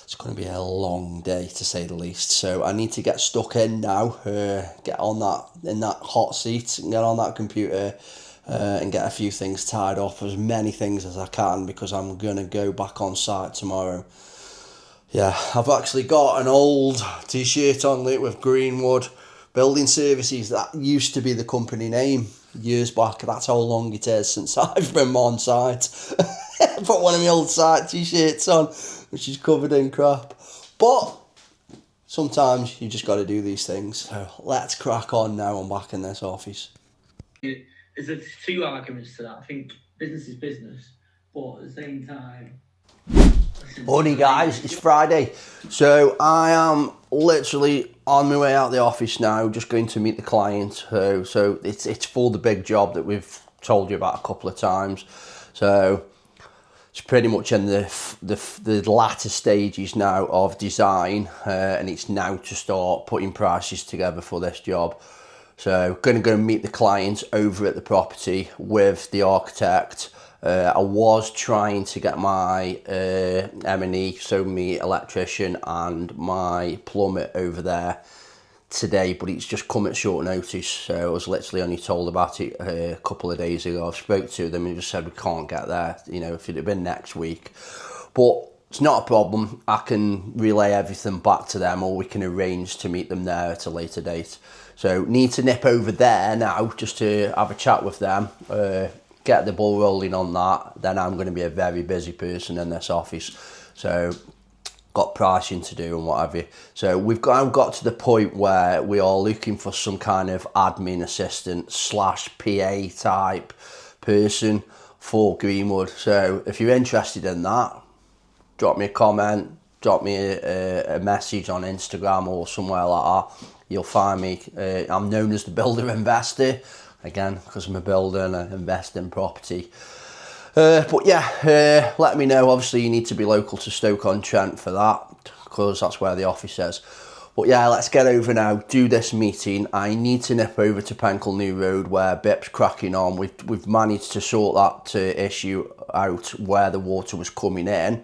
B: it's going to be a long day, to say the least. So I need to get stuck in now, get on that, in that hot seat, and get on that computer, and get a few things tied up, as many things as I can, because I'm going to go back on site tomorrow. Yeah, I've actually got an old t-shirt on lit with Greenwood Building Services. That used to be the company name years back. That's how long it is since I've been on site. Put one of my old site t-shirts on, which is covered in crap. But sometimes you just got to do these things. So let's crack on now. I'm back in this office.
F: There's two arguments to that. I think business is business, but at the same time...
B: Morning guys, it's Friday. So I am literally on my way out the office now, just going to meet the client. So it's for the big job that we've told you about a couple of times. So it's pretty much in the latter stages now of design, and it's now to start putting prices together for this job. So going to go meet the client over at the property with the architect. I was trying to get my M&E, so me electrician and my plumber over there today, but it's just come at short notice. So I was literally only told about it a couple of days ago. I've spoke to them and just said we can't get there, you know, if it had been next week. But it's not a problem. I can relay everything back to them, or we can arrange to meet them there at a later date. So need to nip over there now just to have a chat with them, get the ball rolling on that. Then I'm going to be a very busy person in this office. So got pricing to do and what have you. So we've got to the point where we are looking for some kind of admin assistant / PA type person for Greenwood. So if you're interested in that, drop me a comment, drop me a message on Instagram or somewhere like that. You'll find me. I'm known as the builder investor, again, because I'm a builder and I invest in property. But yeah, let me know. Obviously, you need to be local to Stoke-on-Trent for that, because that's where the office is. But yeah, let's get over now, do this meeting. I need to nip over to Penkle New Road where Bip's cracking on. We've managed to sort that issue out where the water was coming in.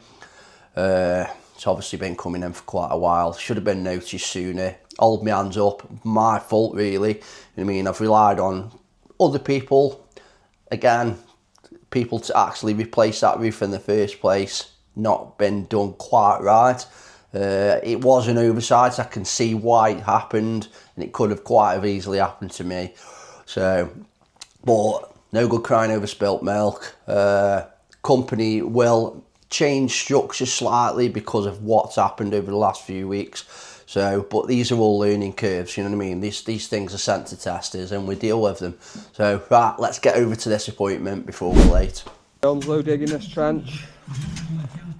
B: It's obviously been coming in for quite a while. Should have been noticed sooner. Hold my hands up. My fault, really. I mean, I've relied on other people. Again, people to actually replace that roof in the first place. Not been done quite right. It was an oversight. I can see why it happened, and it could have quite have easily happened to me. So, but no good crying over spilt milk. Company will change structure slightly because of what's happened over the last few weeks. So, but these are all learning curves, you know what I mean? These things are sent to testers and we deal with them. So, right, let's get over to this appointment before we're late.
D: Onslow digging this trench.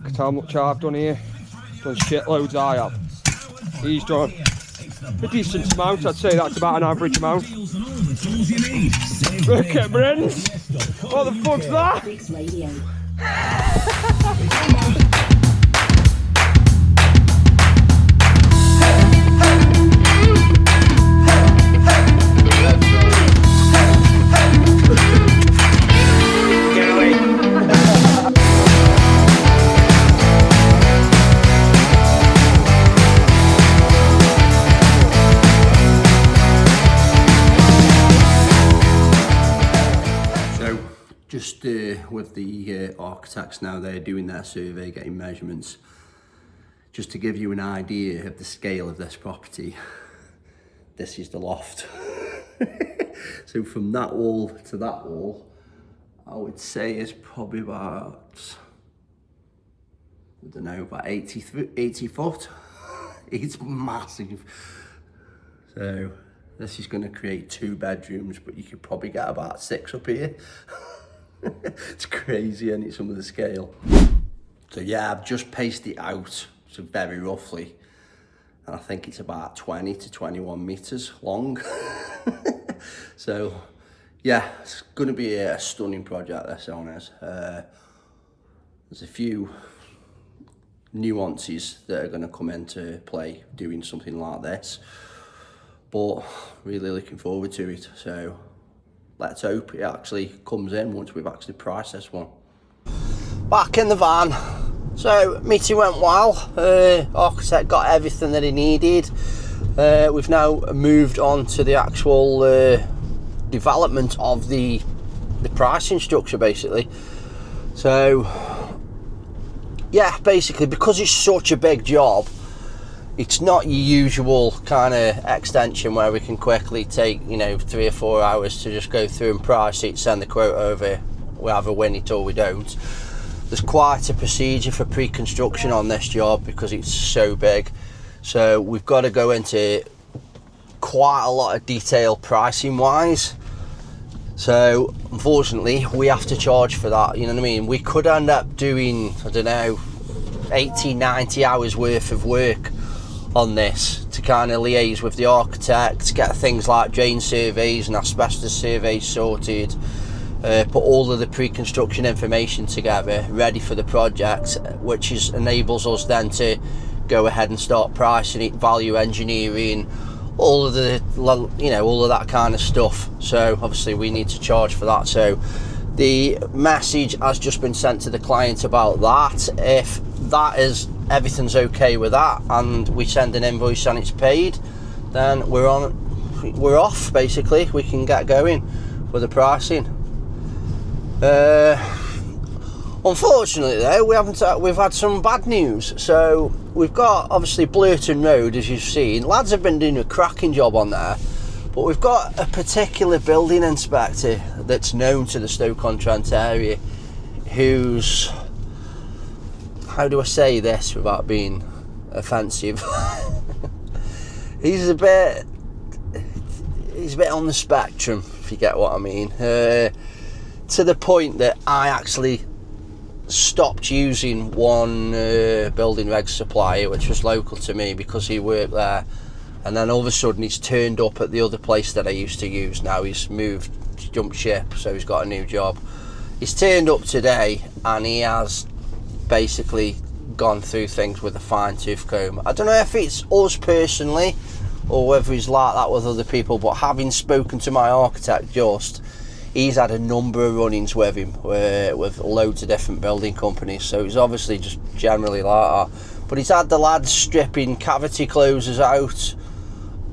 D: Look at how much I've done here. Done shitloads I have. He's done a decent amount. I'd say that's about an average amount. Look at Brent. What the fuck's that?
B: just with the architects now, they're doing their survey, getting measurements. Just to give you an idea of the scale of this property, this is the loft. So from that wall to that wall, I would say is probably about, I don't know, about 80 foot. It's massive. So this is going to create 2 bedrooms, but you could probably get about 6 up here. It's crazy, isn't it, some of the scale? So yeah, I've just paced it out, so very roughly. And I think it's about 20 to 21 meters long. So yeah, it's going to be a stunning project, this one is. There's a few nuances that are going to come into play doing something like this, but really looking forward to it. So let's hope it actually comes in once we've actually priced this one. Back in the van. So meeting went well. Architect got everything that he needed. We've now moved on to the actual development of the pricing structure, basically. So yeah, basically, because it's such a big job, it's not your usual kind of extension where we can quickly take, you know, 3 or 4 hours to just go through and price it, send the quote over, we either win it or we don't. There's quite a procedure for pre-construction on this job because it's so big. So we've got to go into quite a lot of detail pricing wise. So unfortunately we have to charge for that, you know what I mean? We could end up doing, I don't know, 80, 90 hours worth of work on this to kind of liaise with the architect, get things like drain surveys and asbestos surveys sorted, put all of the pre-construction information together, ready for the project, which enables us then to go ahead and start pricing it, value engineering, all of the, you know, all of that kind of stuff. So obviously we need to charge for that. So the message has just been sent to the client about that. If that is, everything's okay with that and we send an invoice and it's paid, then we're off, basically. We can get going with the pricing. Unfortunately though, we've had some bad news. So we've got obviously Blurton Road, as you've seen. Lads have been doing a cracking job on there, but we've got a particular building inspector that's known to the Stoke-on-Trent area who's, how do I say this without being offensive? he's a bit on the spectrum, if you get what I mean, to the point that I actually stopped using one building regs supplier which was local to me because he worked there, and then all of a sudden he's turned up at the other place that I used to use. Now he's moved, jumped ship, so he's got a new job. He's turned up today and he has basically gone through things with a fine-tooth comb. I don't know if it's us personally or whether he's like that with other people, but having spoken to my architect just, he's had a number of run-ins with him, with loads of different building companies, so he's obviously just generally like that. But he's had the lads stripping cavity closers out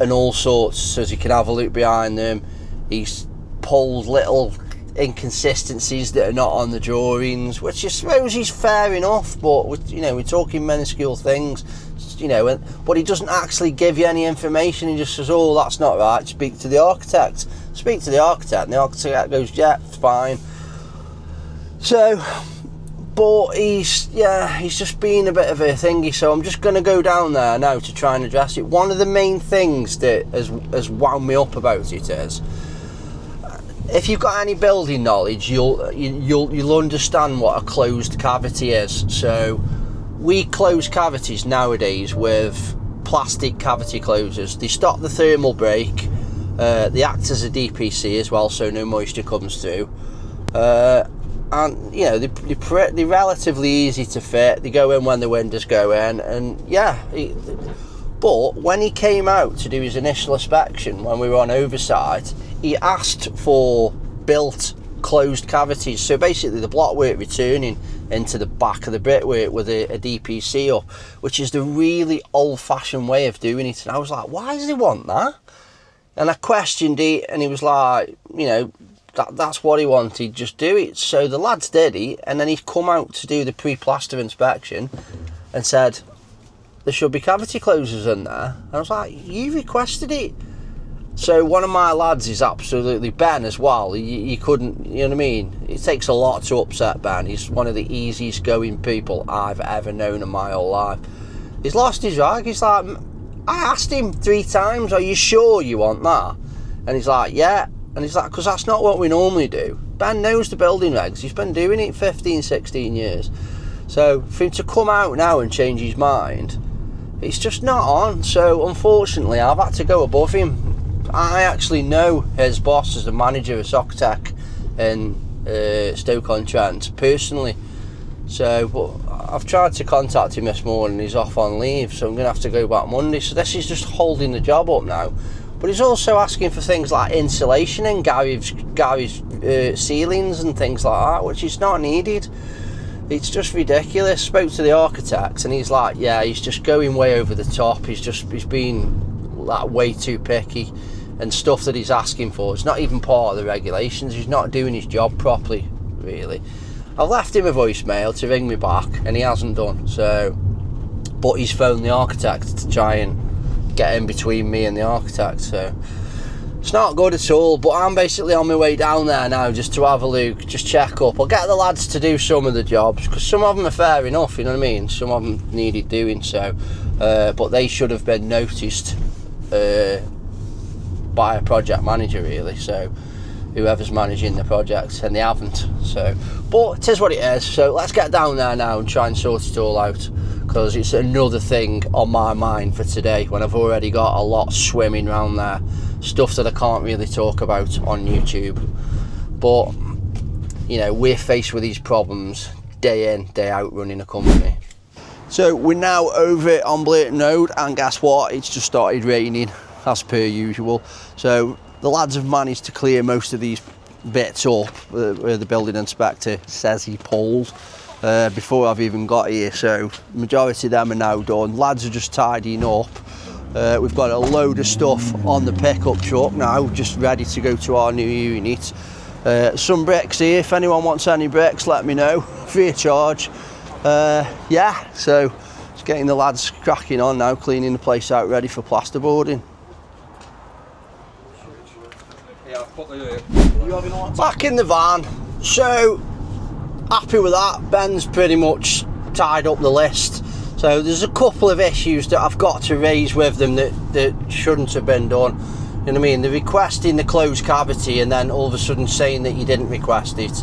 B: and all sorts so he can have a look behind them. He's pulled little inconsistencies that are not on the drawings, which I suppose is fair enough, but you know, we're talking minuscule things, you know, but he doesn't actually give you any information. He just says, oh, that's not right, speak to the architect. Speak to the architect, and the architect goes, yeah, it's fine. So, but he's just being a bit of a thingy, so I'm just going to go down there now to try and address it. One of the main things that has wound me up about it is, if you've got any building knowledge, you'll understand what a closed cavity is. So we close cavities nowadays with plastic cavity closers. They stop the thermal break. They act as a DPC as well, so no moisture comes through. And you know, they're relatively easy to fit. They go in when the windows go in, and yeah. But when he came out to do his initial inspection, when we were on oversight, he asked for built closed cavities. So basically the blockwork returning into the back of the brickwork with a DPC up, which is the really old-fashioned way of doing it. And I was like, why does he want that? And I questioned it, and he was like, you know, That's what he wanted, just do it. So the lads did it, and then he's come out to do the pre-plaster inspection and said there should be cavity closers in there. And I was like, you requested it. So one of my lads is absolutely Ben as well. You couldn't, you know what I mean? It takes a lot to upset Ben. He's one of the easiest going people I've ever known in my whole life. He's lost his rag. He's like, I asked him 3 times, are you sure you want that? And he's like, yeah. And he's like, because that's not what we normally do. Ben knows the building regs. He's been doing it 15, 16 years. So for him to come out now and change his mind, it's just not on. So unfortunately, I've had to go above him. I actually know his boss as the manager of Soccertech in Stoke-on-Trent personally. So, but I've tried to contact him this morning. He's off on leave, so I'm going to have to go back Monday. So this is just holding the job up now. But he's also asking for things like insulation in Gary's ceilings and things like that, which is not needed. It's just ridiculous. Spoke to the architect and he's like, yeah, he's just going way over the top. He's been like way too picky, and stuff that he's asking for, it's not even part of the regulations. He's not doing his job properly, really. I've left him a voicemail to ring me back and he hasn't done, so, but he's phoned the architect to try and get in between me and the architect, so it's not good at all. But I'm basically on my way down there now just to have a look, just check up. I'll get the lads to do some of the jobs because some of them are fair enough, you know what I mean, some of them needed doing, so but they should have been noticed by a project manager, really, so whoever's managing the project, and they haven't. So, but it is what it is. So let's get down there now and try and sort it all out, because it's another thing on my mind for today when I've already got a lot swimming around there, stuff that I can't really talk about on YouTube. But you know, we're faced with these problems day in, day out running a company. So we're now over on Blurton Road, and guess what, it's just started raining as per usual. So the lads have managed to clear most of these bits up where the building inspector says he pulled before I've even got here. So the majority of them are now done. Lads are just tidying up. We've got a load of stuff on the pickup truck now, just ready to go to our new unit. Some bricks here, if anyone wants any bricks, let me know, free of charge. Yeah, so just getting the lads cracking on now, cleaning the place out, ready for plasterboarding. Back in the van, so happy with that. Ben's pretty much tied up the list. So there's a couple of issues that I've got to raise with them that shouldn't have been done. You know what I mean? They're requesting the closed cavity and then all of a sudden saying that you didn't request it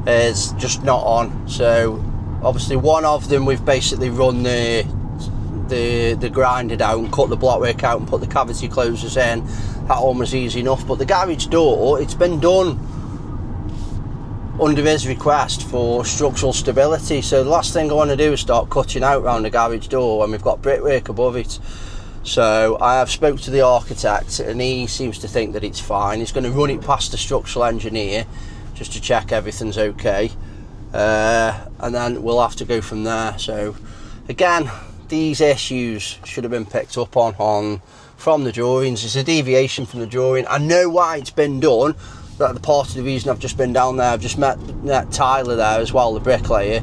B: is just not on. So obviously one of them, we've basically run the grinder down, cut the blockwork out and put the cavity closers in. That one was easy enough, but the garage door, it's been done under his request for structural stability. So the last thing I want to do is start cutting out around the garage door when we've got brickwork above it. So I have spoke to the architect and he seems to think that it's fine. He's going to run it past the structural engineer just to check everything's okay, and then we'll have to go from there. So again, these issues should have been picked up on from the drawings. It's a deviation from the drawing. I know why it's been done. That the part of the reason I've just been down there, I've just met Tyler there as well, the bricklayer,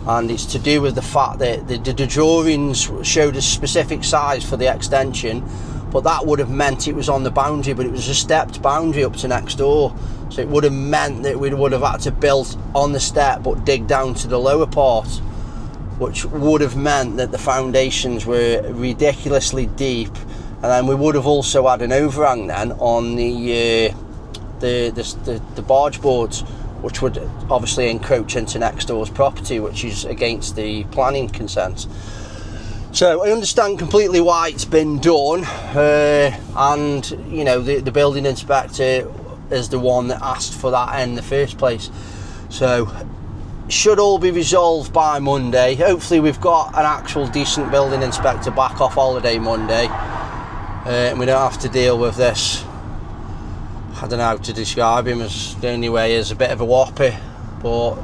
B: and it's to do with the fact that the drawings showed a specific size for the extension, but that would have meant it was on the boundary, but it was a stepped boundary up to next door, so it would have meant that we would have had to build on the step but dig down to the lower part, which would have meant that the foundations were ridiculously deep, and then we would have also had an overhang then on the barge boards, which would obviously encroach into next door's property, which is against the planning consent. So I understand completely why it's been done, and you know, the building inspector is the one that asked for that in the first place. So should all be resolved by Monday. Hopefully we've got an actual decent building inspector back off holiday Monday, and we don't have to deal with this. I don't know how to describe him, as the only way is a bit of a whopper, but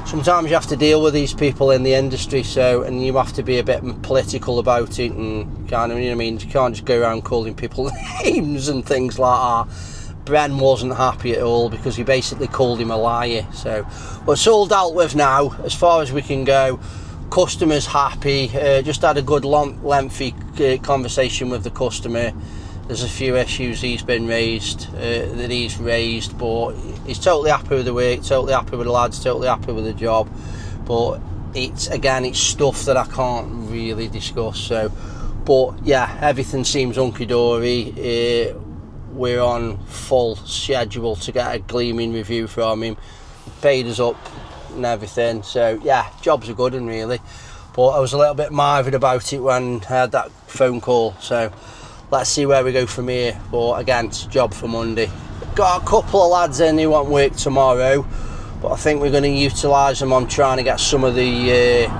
B: sometimes you have to deal with these people in the industry, so, and you have to be a bit political about it, and kind of, you know what I mean, you can't just go around calling people names and things like that. Bren wasn't happy at all because we basically called him a liar. So, but it's all dealt with now, as far as we can go. Customer's happy. Just had a good lengthy conversation with the customer. There's a few issues he's been raised, that he's raised, but he's totally happy with the work, totally happy with the lads, totally happy with the job. But it's stuff that I can't really discuss. So, but yeah, everything seems hunky-dory. We're on full schedule to get a gleaming review from him. Paid us up and everything. So yeah, jobs are good and really. But I was a little bit marvelled about it when I had that phone call. So let's see where we go from here. But again, it's a job for Monday. Got a couple of lads in who won't work tomorrow, but I think we're going to utilise them on trying to get some of the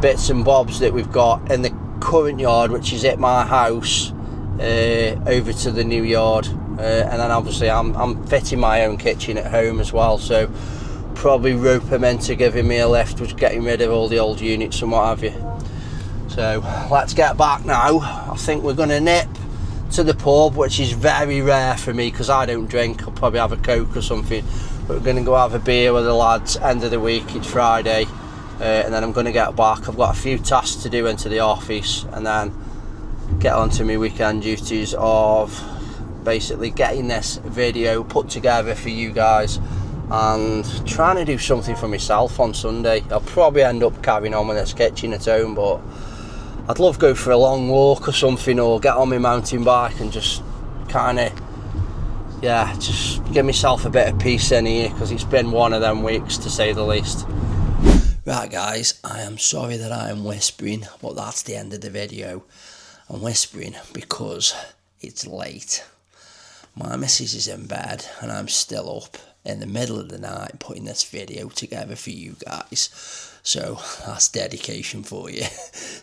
B: bits and bobs that we've got in the current yard, which is at my house, over to the new yard. And then obviously I'm fitting my own kitchen at home as well, so probably rope them in to giving me a lift, which getting rid of all the old units and what have you. So let's get back now. I think we're going to nip to the pub, which is very rare for me because I don't drink. I'll probably have a Coke or something. But we're going to go have a beer with the lads end of the week. It's Friday, and then I'm going to get back. I've got a few tasks to do into the office, and then get on to my weekend duties of basically getting this video put together for you guys and trying to do something for myself on Sunday. I'll probably end up carrying on with this kitchen at home, but I'd love to go for a long walk or something, or get on my mountain bike and just kind of, yeah, just give myself a bit of peace in here, because it's been one of them weeks to say the least. Right guys, I am sorry that I am whispering, but that's the end of the video. I'm whispering because it's late. My missus is in bed and I'm still up in the middle of the night putting this video together for you guys. So that's dedication for you.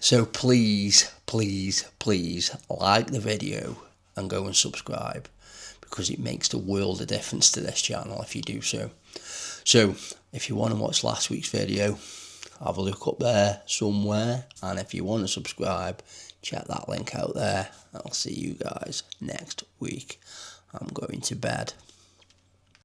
B: So please, please, please like the video and go and subscribe, because it makes the world of difference to this channel if you do so. So if you want to watch last week's video, have a look up there somewhere, and if you want to subscribe, check that link out there. I'll see you guys next week. I'm going to bed.